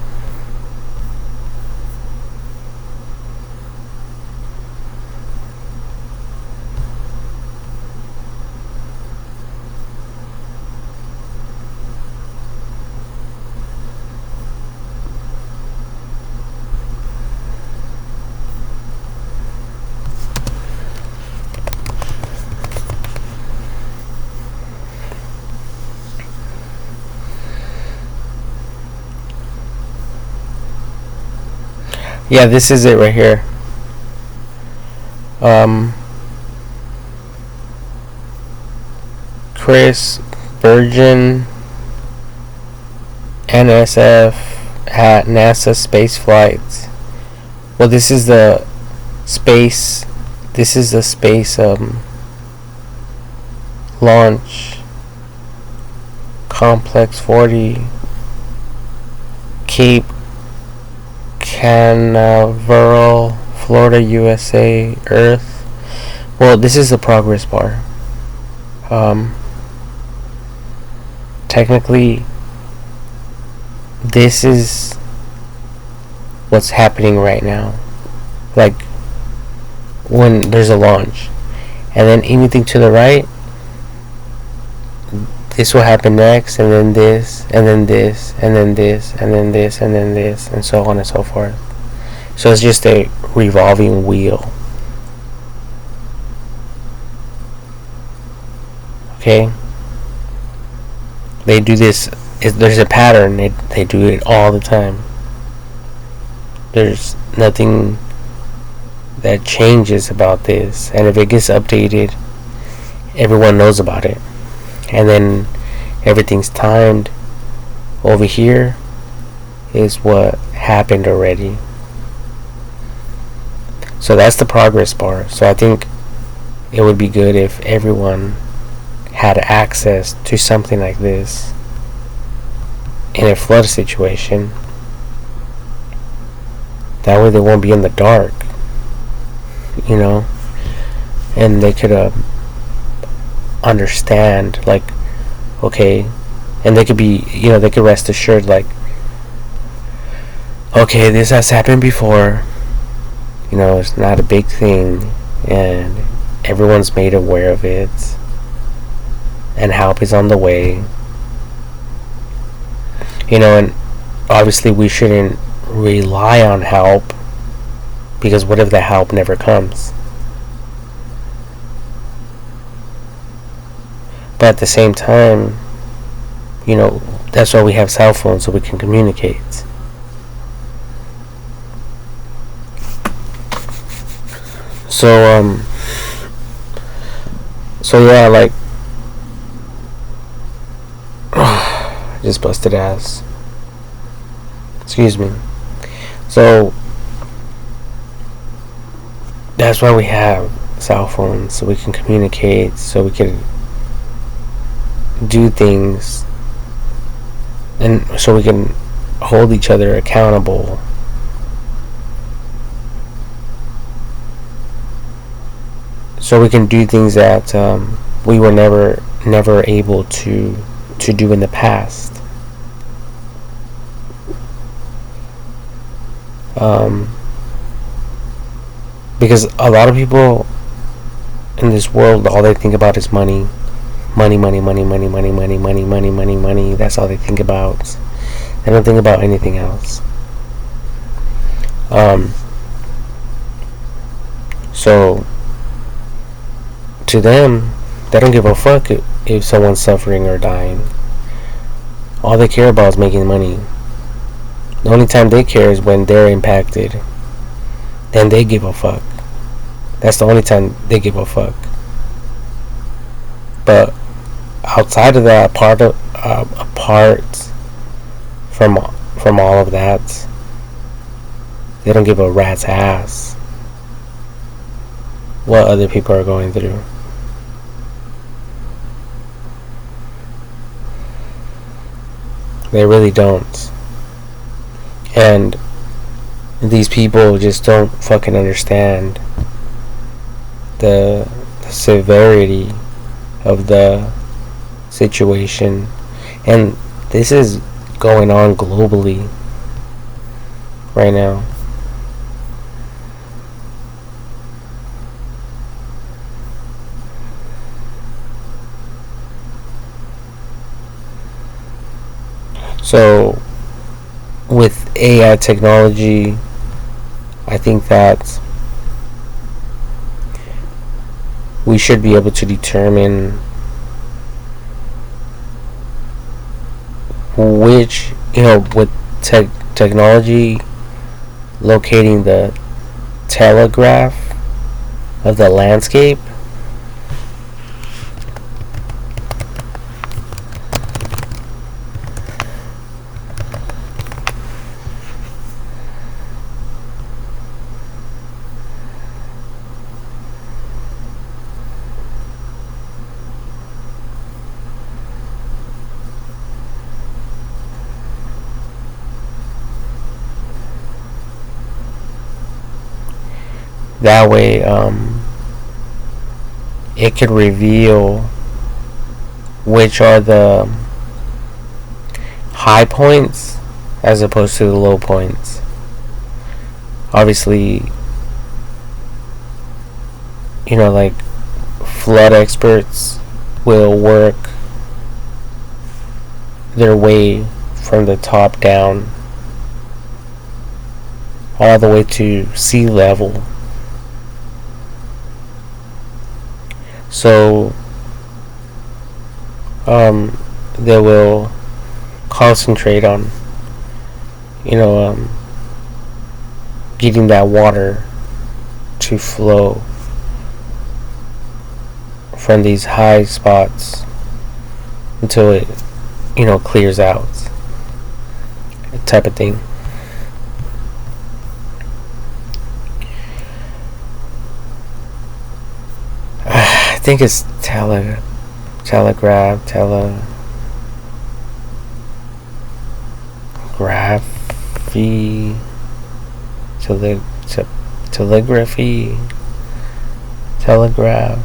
Yeah, this is it right here. Chris Burgeon, NSF at NASA space flight. Well, this is the space. This is the space launch complex 40 Cape Canaveral, Florida, USA, Earth. Well, this is the progress bar. Technically, this is what's happening right now. Like, when there's a launch, and then anything to the right, this will happen next, and then this, and then this, and then this, and then this, and then this, and so on and so forth. So it's just a revolving wheel. Okay? They do this, there's a pattern, they do it all the time. There's nothing that changes about this, and if it gets updated, everyone knows about it. And then everything's timed. Over here is what happened already. So that's the progress bar. So I think it would be good if everyone had access to something like this in a flood situation. That way they won't be in the dark, you know, and they could understand, like, okay, and they could be, you know, they could rest assured, like, okay, this has happened before, you know, it's not a big thing, and everyone's made aware of it, and help is on the way, you know. And obviously we shouldn't rely on help, because what if the help never comes? But at the same time, you know, that's why we have cell phones, so we can communicate. So yeah, like, I just busted ass. Excuse me. So that's why we have cell phones, so we can communicate, so we can do things, and so we can hold each other accountable. So we can do things that we were never able to do in the past. Because a lot of people in this world, all they think about is money. Money, money, money, money, money, money, money, money, money, money. That's all they think about. They don't think about anything else. So to them, they don't give a fuck if someone's suffering or dying. All they care about is making money. The only time they care is when they're impacted. Then they give a fuck. That's the only time they give a fuck. But outside of that, apart from all of that, they don't give a rat's ass what other people are going through. They really don't. And these people just don't fucking understand the severity of the situation. And this is going on globally right now. So with AI technology, I think that we should be able to determine which, with technology locating the telegraph of the landscape, that way it could reveal which are the high points as opposed to the low points. Obviously, like flood experts will work their way from the top down all the way to sea level. So they will concentrate on getting that water to flow from these high spots until it clears out, type of thing. I think it's telegraphy, telegraphy, telegraph.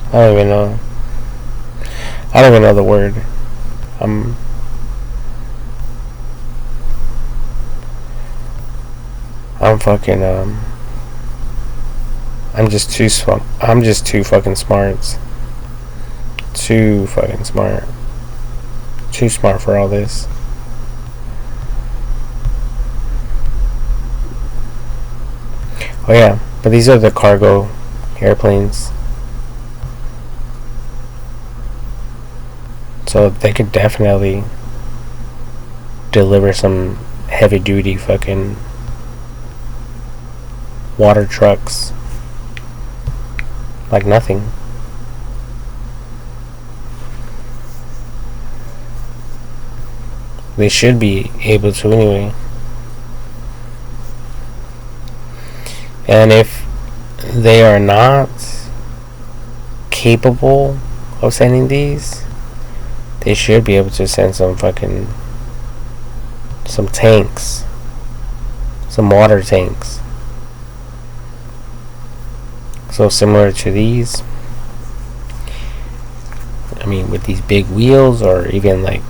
I don't even know. I don't even know the word. I'm fucking I'm just too fucking smart. Too fucking smart. Too smart for all this. Oh yeah, but these are the cargo airplanes. So they could definitely deliver some heavy duty fucking water trucks like nothing. They should be able to anyway. And if they are not, capable of sending these, they should be able to send some tanks, some water tanks. So similar to these. I mean, with these big wheels, or even like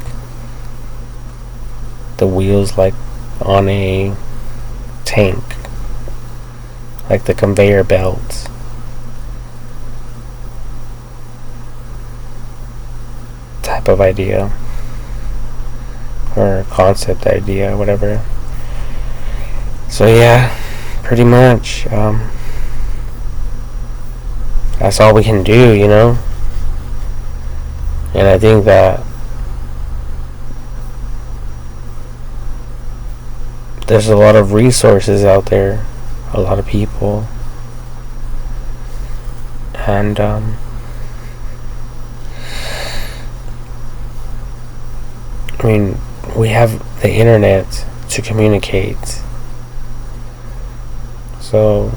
the wheels like on a tank, like the conveyor belts. Type of idea, or concept idea, whatever. So yeah, pretty much that's all we can do, you know. And I think that there's a lot of resources out there, a lot of people, and I mean, we have the internet to communicate. So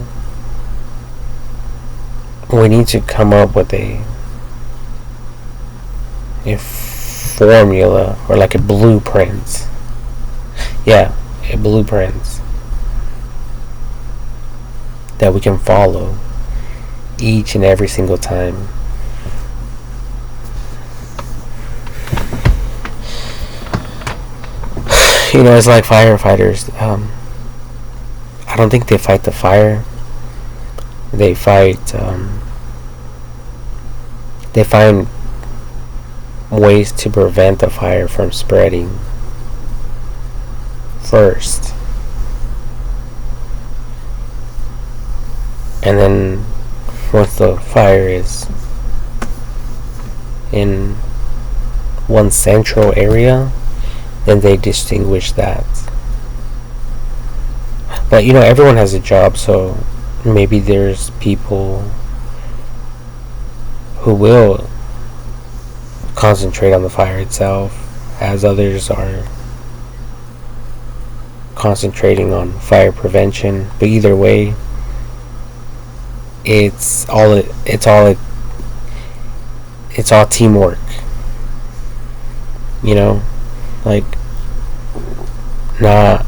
we need to come up with a formula, or like a blueprint. Yeah, a blueprint that we can follow each and every single time. You know, it's like firefighters. I don't think they fight the fire. They fight. They find ways to prevent the fire from spreading first, and then once the fire is in one central area, then they distinguish that. But you know, everyone has a job, so maybe there's people who will concentrate on the fire itself, as others are concentrating on fire prevention. But either way, it's all teamwork. You know, like, not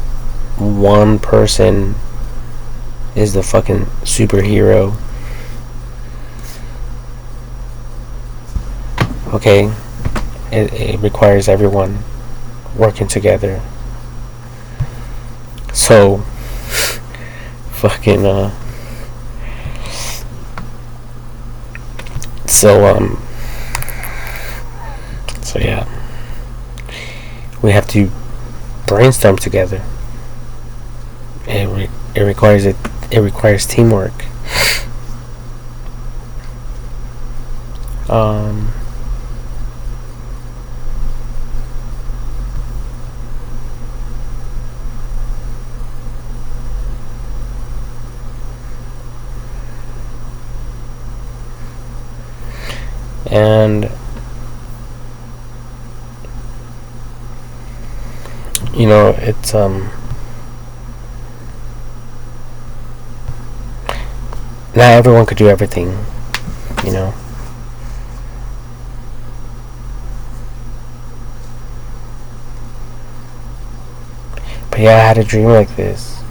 one person is the fucking superhero. Okay, it requires everyone working together. So fucking so yeah, we have to brainstorm together. It requires teamwork. And you know, it's not everyone could do everything, you know. But yeah, I had a dream like this.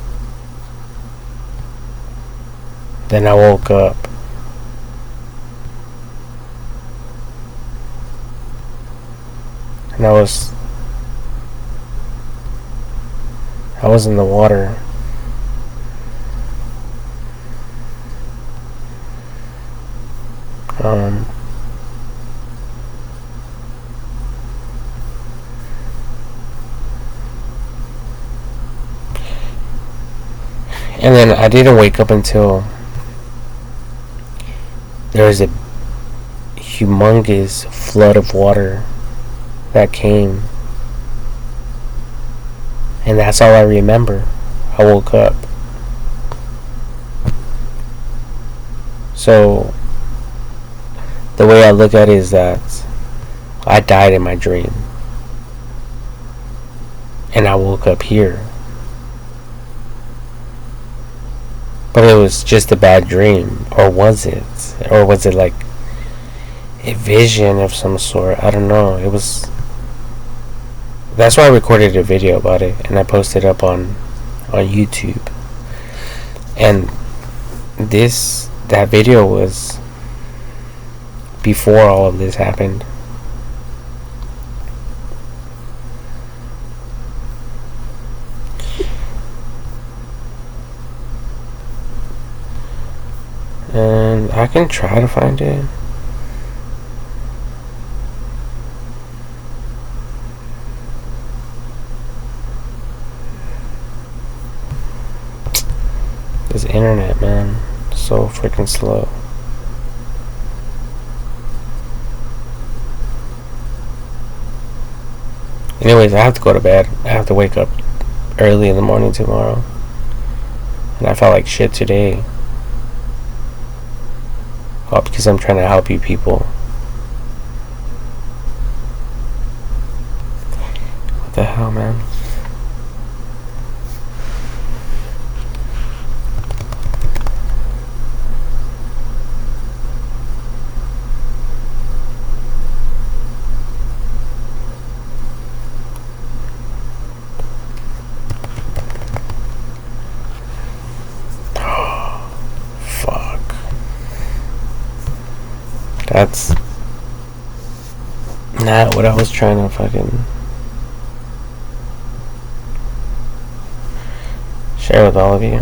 Then I woke up. And I was in the water. And then I didn't wake up until there was a humongous flood of water that came. And that's all I remember. I woke up. So the way I look at it is that I died in my dream. And I woke up here. But it was just a bad dream. Or was it? Or was it like a vision of some sort. I don't know. It was. That's why I recorded a video about it and I posted it up on YouTube. And that video was before all of this happened. And I can try to find it. This internet, man, so freaking slow. Anyways, I have to go to bed. I have to wake up early in the morning tomorrow. And I felt like shit today. All because I'm trying to help you people. What the hell, man? That's not what I was trying to fucking share with all of you.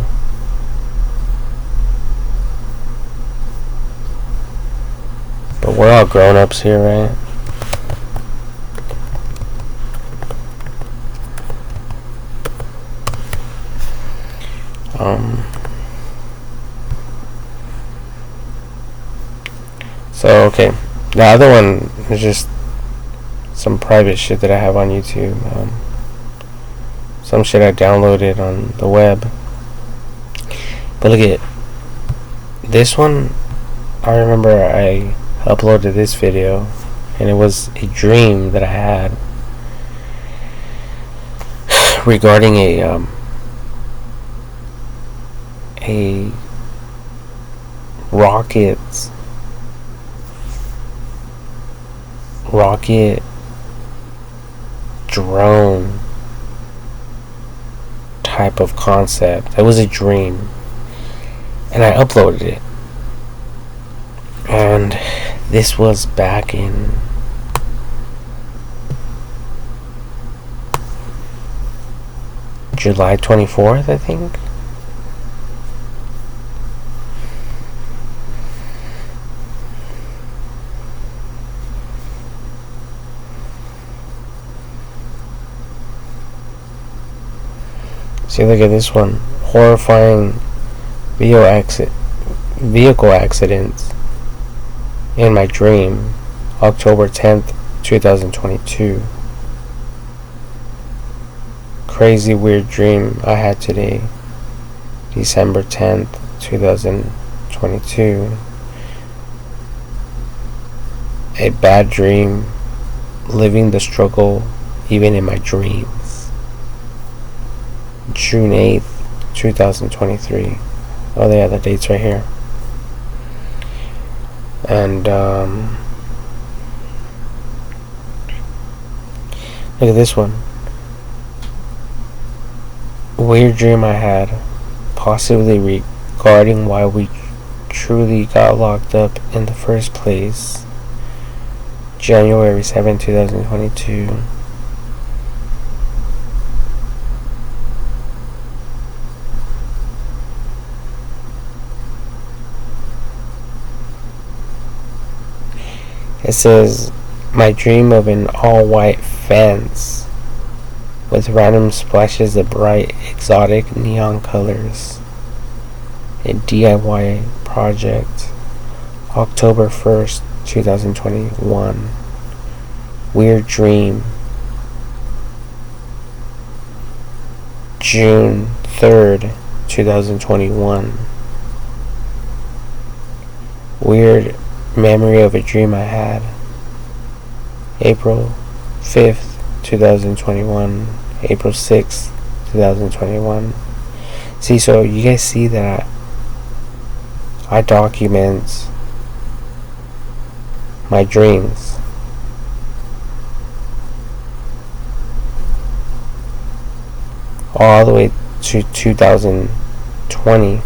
But we're all grown-ups here, right? So, okay. The other one is just some private shit that I have on YouTube. Some shit I downloaded on the web. But look at this one. I remember I uploaded this video, and it was a dream that I had regarding a rocket drone type of concept. It was a dream, and I uploaded it. And this was back in July 24th, I think. See, look at this one. Horrifying vehicle accidents in my dream. October 10th, 2022. Crazy weird dream I had today. December 10th, 2022. A bad dream. Living the struggle even in my dreams. June 8th, 2023. Oh, they have the dates right here. And look at this one. Weird dream I had, possibly regarding why we truly got locked up in the first place. January 7th, 2022. It says, my dream of an all-white fence with random splashes of bright, exotic neon colors. A DIY project. October 1st, 2021. Weird dream. June 3rd, 2021. Weird memory of a dream I had. April 5th, 2021. April 6th, 2021. See, so you guys see that I document my dreams. All the way to 2020.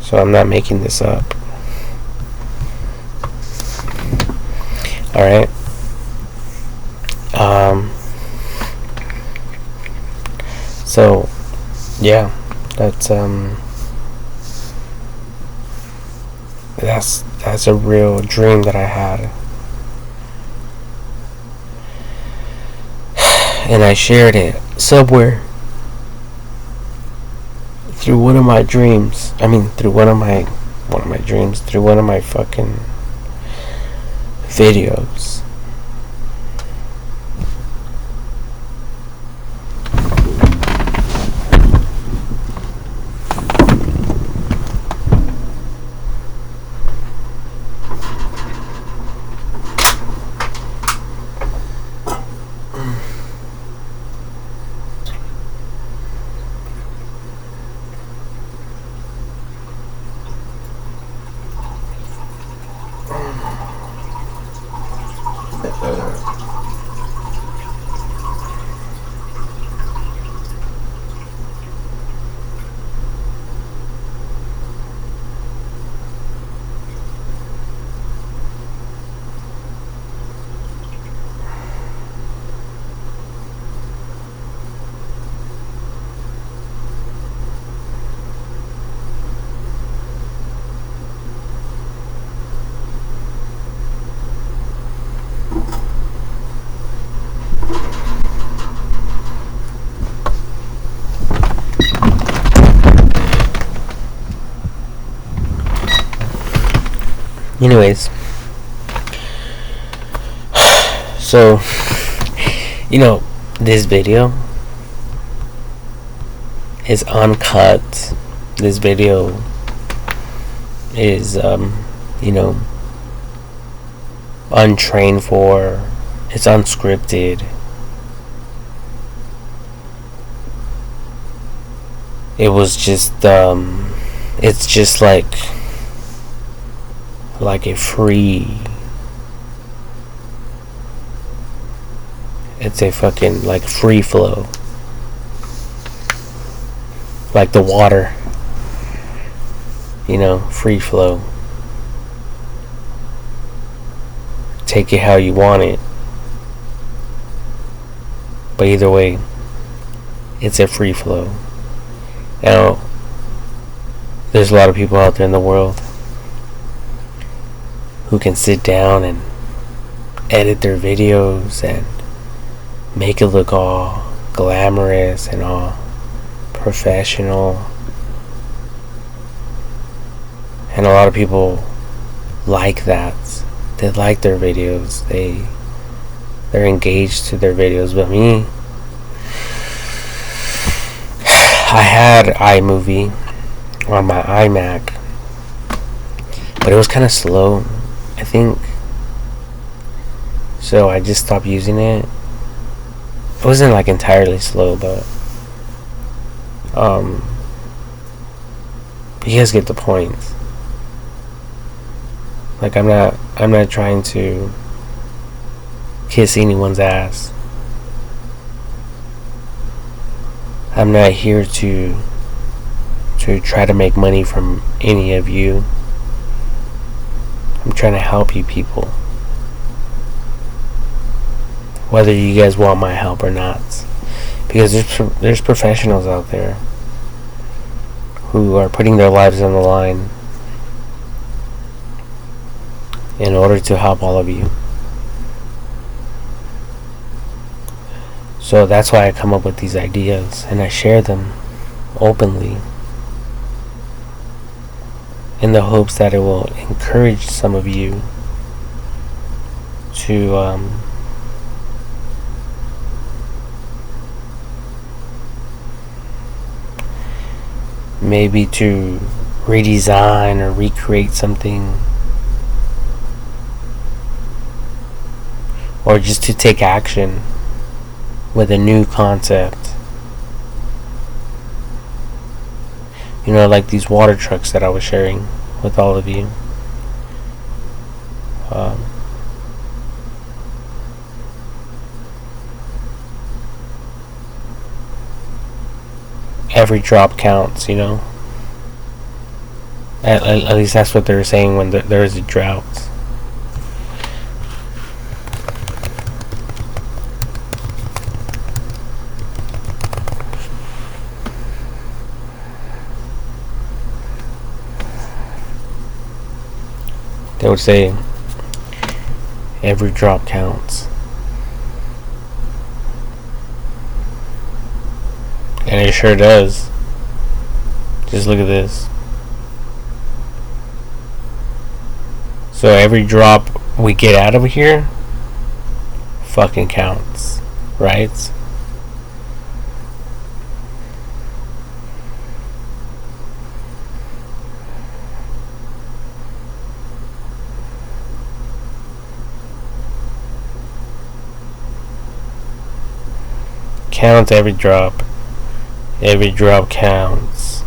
So I'm not making this up. Alright. So yeah, that's a real dream that I had. And I shared it somewhere through one of my dreams. Through one of my dreams, through one of my fucking videos. Anyways, so this video is uncut. This video is untrained for. It's unscripted. It was just it's just like a free, it's a fucking like free flow, like the water, free flow. Take it how you want it, but either way, it's a free flow. Now, there's a lot of people out there in the world who can sit down and edit their videos and make it look all glamorous and all professional. And a lot of people like that. They like their videos. They're engaged to their videos. But me, I had iMovie on my iMac, but it was kind of slow, I think. So I just stopped using it. It wasn't like entirely slow, but you guys get the point. Like, I'm not trying to kiss anyone's ass. I'm not here to try to make money from any of you. I'm trying to help you people, whether you guys want my help or not, because there's professionals out there who are putting their lives on the line in order to help all of you. So that's why I come up with these ideas and I share them openly, in the hopes that it will encourage some of you to maybe to redesign or recreate something, or just to take action with a new concept. like these water trucks that I was sharing with all of you. Every drop counts, At least that's what they were saying when there is a drought. They would say every drop counts. And it sure does. Just look at this. So every drop we get out of here fucking counts, right? Count every drop. Every drop counts.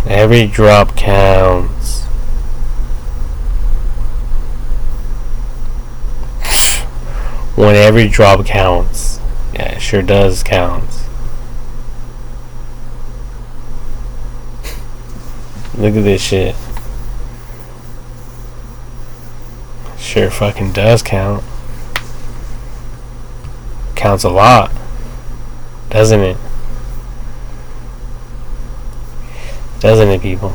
Every drop counts. When every drop counts. Yeah, it sure does count. Look at this shit. Sure fucking does count. Counts a lot. Doesn't it? Doesn't it, people?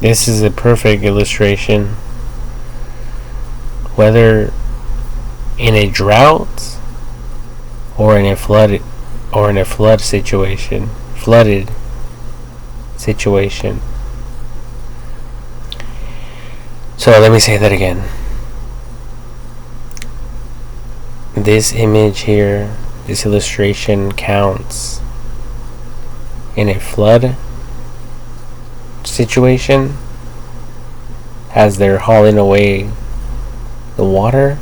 This is a perfect illustration. Whether in a drought or in a flooded situation, flooded situation. So let me say that again. This image here, this illustration counts in a flood situation as they're hauling away the water,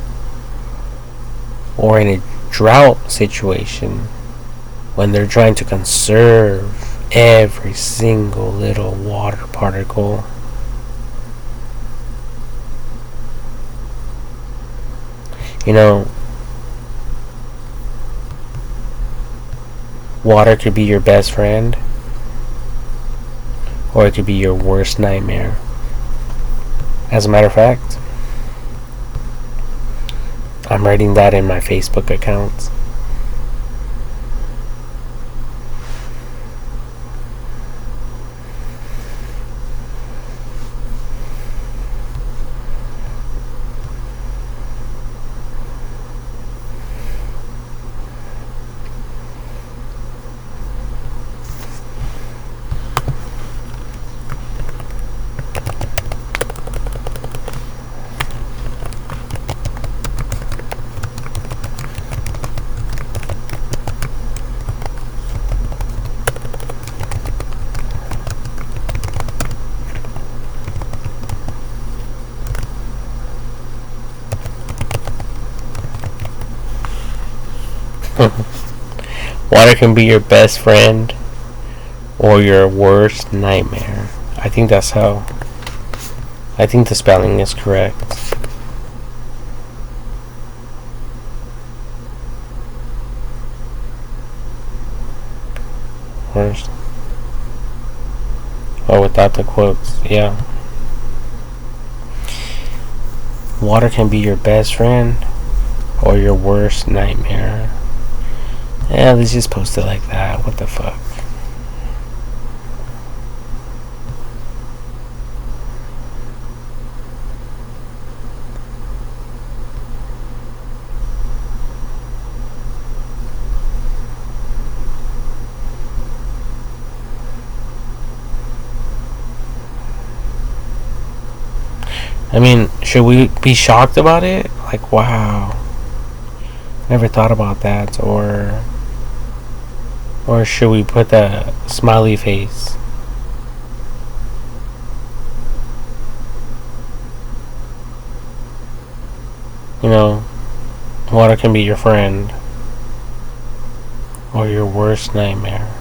or in a drought situation when they're trying to conserve every single little water particle. Water could be your best friend, or it could be your worst nightmare. As a matter of fact, I'm writing that in my Facebook account. Water can be your best friend or your worst nightmare. I think the spelling is correct. Worst. Oh, without the quotes, yeah. Water can be your best friend or your worst nightmare. Yeah, let's just post it like that. What the fuck? I mean, should we be shocked about it? Like, wow, never thought about that. Or should we put the smiley face? You know, water can be your friend or your worst nightmare.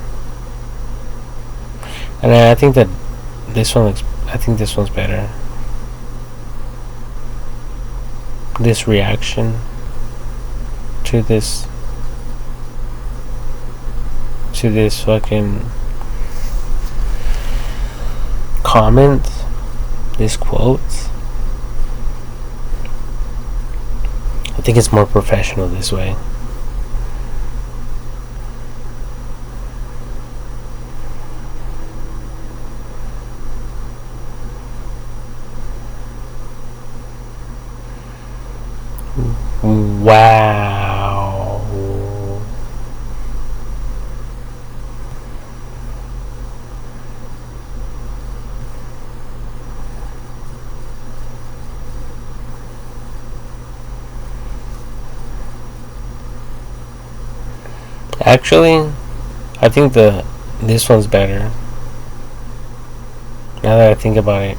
And I think that this one looks. I think this one's better. This reaction to this fucking comment, this quote. I think it's more professional this way. Wow. Actually, I think this one's better. Now that I think about it.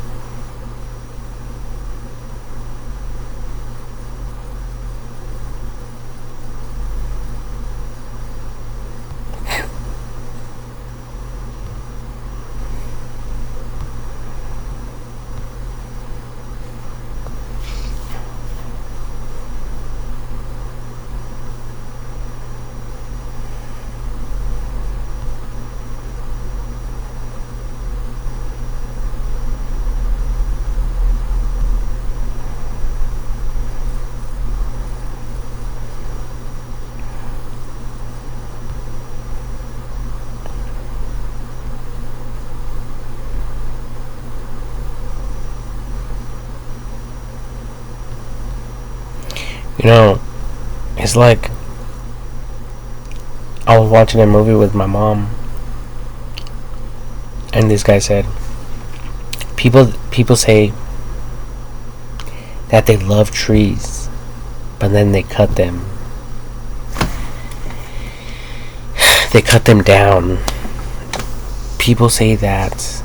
You know, it's like I was watching a movie with my mom, and this guy said, people say that they love trees, but then they cut them. They cut them down. People say that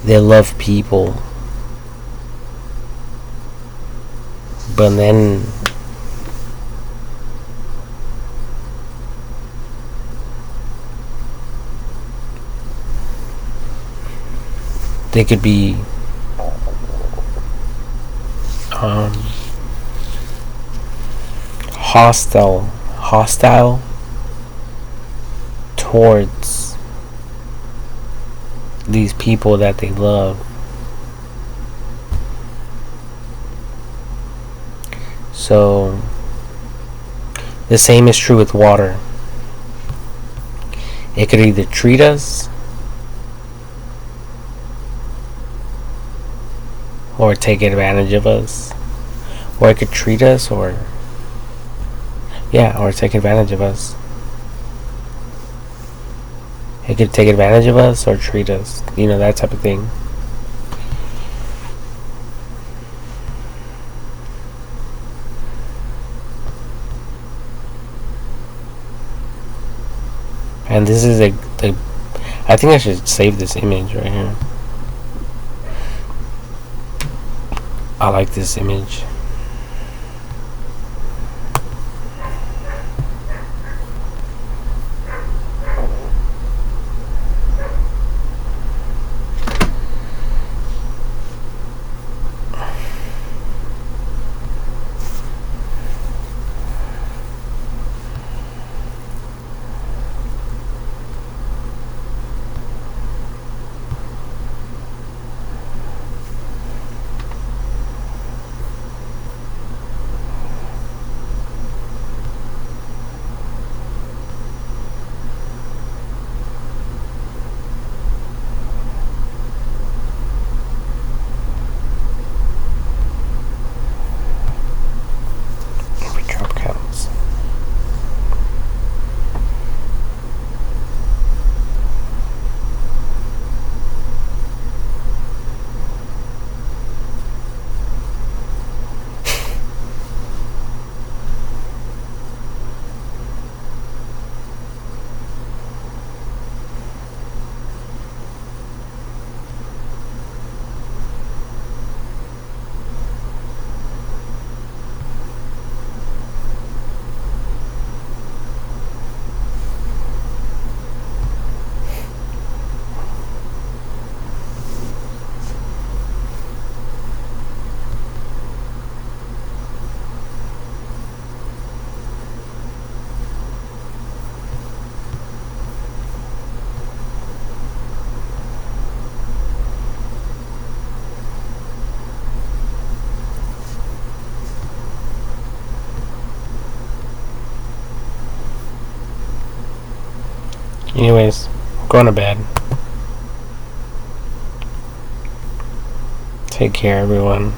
they love people, but then they could be hostile towards these people that they love. So the same is true with water. It could either treat us or take advantage of us, or it could treat us or take advantage of us. It could take advantage of us or treat us, that type of thing. And this is I think I should save this image right here. I like this image. Anyways, I'm going to bed. Take care, everyone.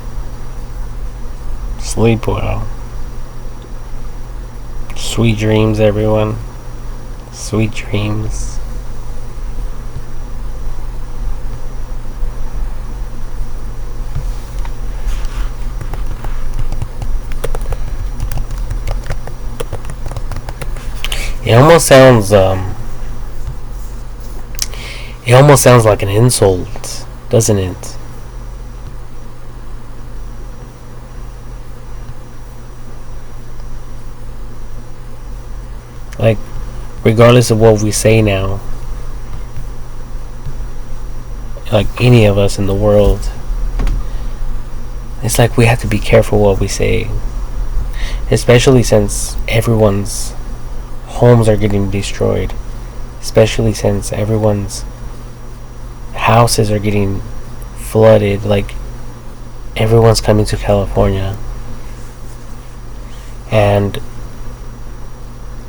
Sleep well. Sweet dreams, everyone. Sweet dreams. It almost sounds like an insult, doesn't it? Like, regardless of what we say now, like any of us in the world, it's like we have to be careful what we say, especially since everyone's homes are getting destroyed, especially since everyone's houses are getting flooded. Like, everyone's coming to California, and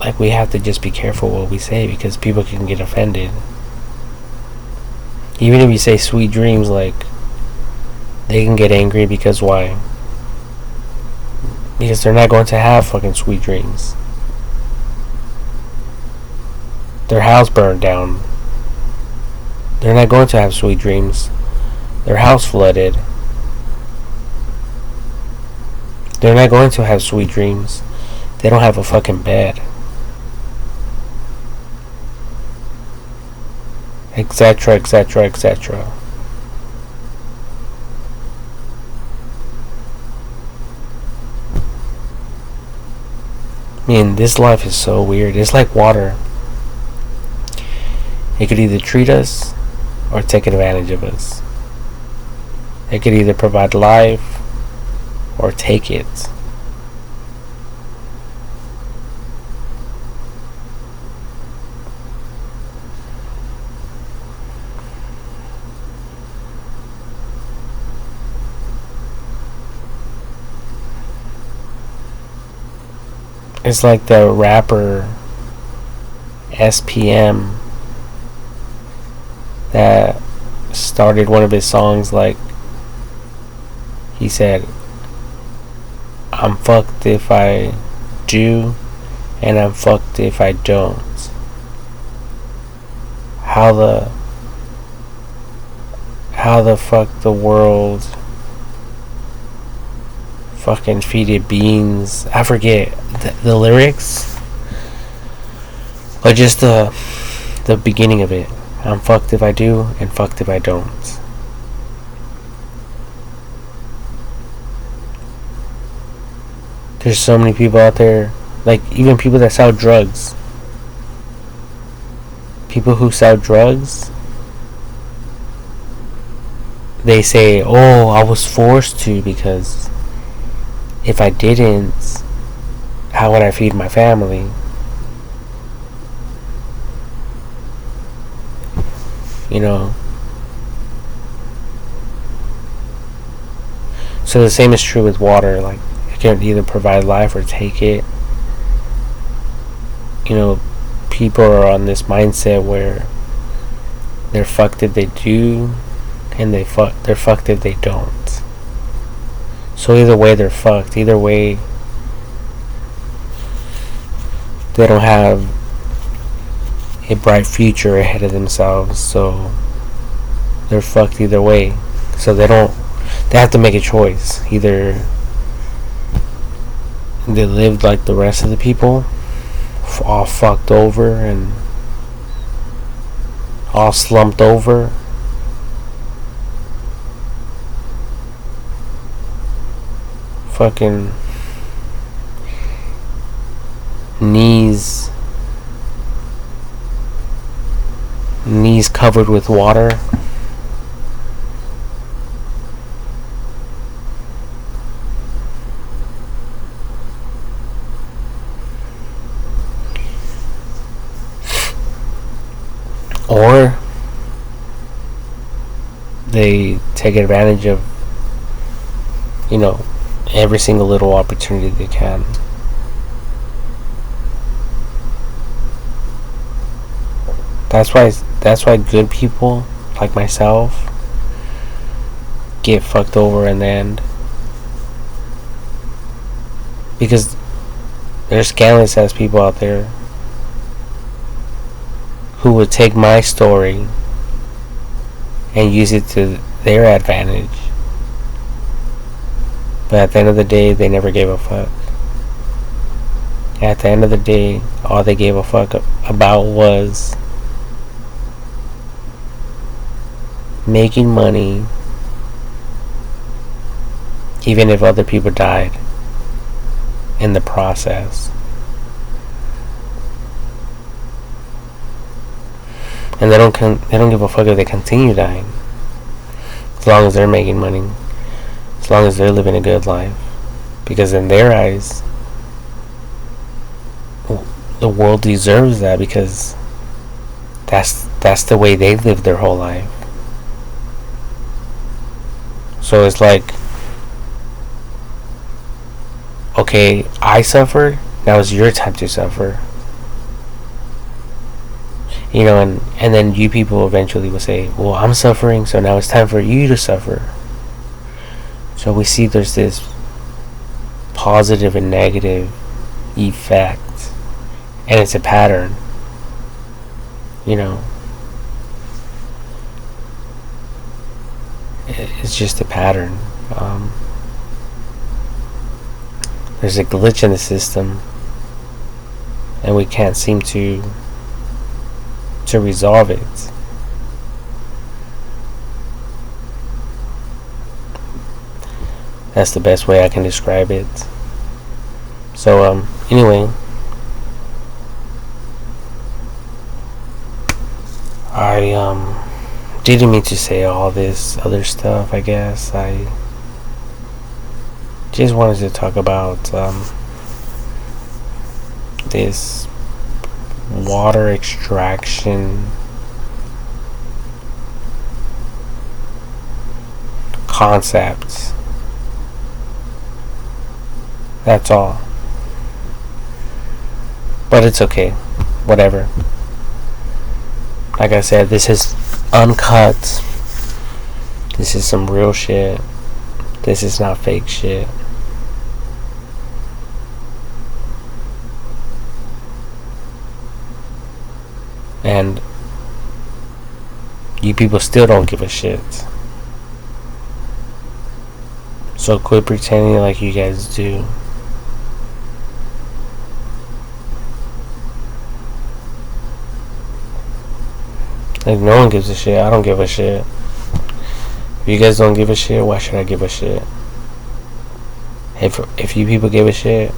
like, we have to just be careful what we say, because people can get offended. Even if you say sweet dreams, like, they can get angry. Because why? Because they're not going to have fucking sweet dreams. Their house burned down. They're not going to have sweet dreams. Their house flooded. They're not going to have sweet dreams. They don't have a fucking bed. Etc, etc, etc. I mean, this life is so weird. It's like water. It could either treat us or take advantage of us. It could either provide life or take it. It's like the rapper SPM that started one of his songs. Like, he said, I'm fucked if I do, and I'm fucked if I don't. How the fuck the world fucking feeded beans. I forget the lyrics, but just the beginning of it. I'm fucked if I do, and fucked if I don't. There's so many people out there, like even people that sell drugs. People who sell drugs, they say, oh, I was forced to, because if I didn't, how would I feed my family? You know? So the same is true with water. Like, it can either provide life or take it. You know, people are on this mindset where they're fucked if they do, and they're fucked if they don't. So either way, they're fucked. Either way, they don't have a bright future ahead of themselves. So they're fucked either way. So they have to make a choice. Either they live like the rest of the people, all fucked over and all slumped over, fucking knees covered with water, or they take advantage of, you know, every single little opportunity they can. That's why good people like myself get fucked over in the end, because there's scandalous ass people out there who would take my story and use it to their advantage, but at the end of the day they never gave a fuck. At the end of the day, all they gave a fuck about was making money, even if other people died in the process. And they don't give a fuck if they continue dying, as long as they're making money, as long as they're living a good life, because in their eyes, the world deserves that, because that's the way they lived their whole life. So it's like, okay, I suffered, now it's your time to suffer. You know, and then you people eventually will say, well, I'm suffering, so now it's time for you to suffer. So we see there's this positive and negative effect, and it's a pattern. You know, it's just a pattern. There's a glitch in the system, and we can't seem to resolve it. That's the best way I can describe it. So anyway, I didn't mean to say all this other stuff. I guess I just wanted to talk about this water extraction concept. That's all. But it's okay. Whatever. Like I said, this is uncut. This is some real shit. This is not fake shit. And you people still don't give a shit. So quit pretending like you guys do. Like, no one gives a shit. I don't give a shit. If you guys don't give a shit, why should I give a shit? If you people give a shit,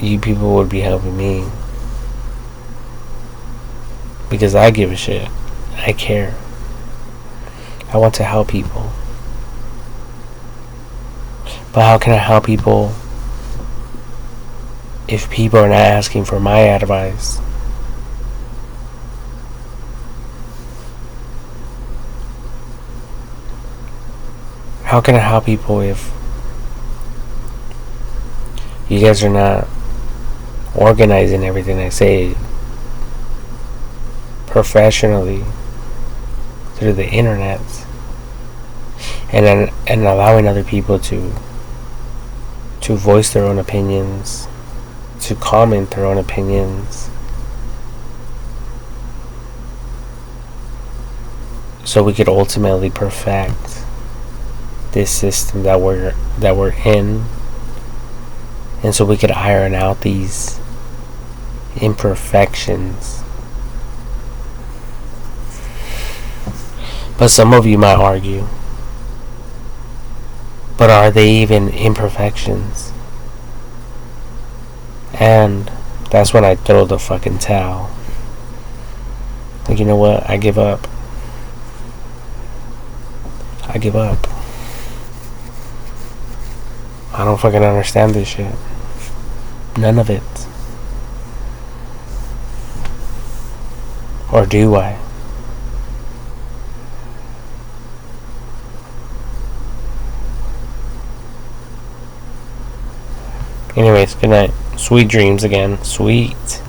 you people would be helping me. Because I give a shit. I care. I want to help people. But how can I help people if people are not asking for my advice? How can I help people if you guys are not organizing everything I say professionally through the internet, and allowing other people to voice their own opinions, to comment their own opinions, so we could ultimately perfect this system that we're in, and so we could iron out these imperfections. But some of you might argue, but are they even imperfections? And that's when I throw the fucking towel. Like, you know what? I give up. I give up. I don't fucking understand this shit. None of it. Or do I? Anyways, good night. Sweet dreams again. Sweet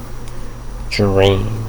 drain.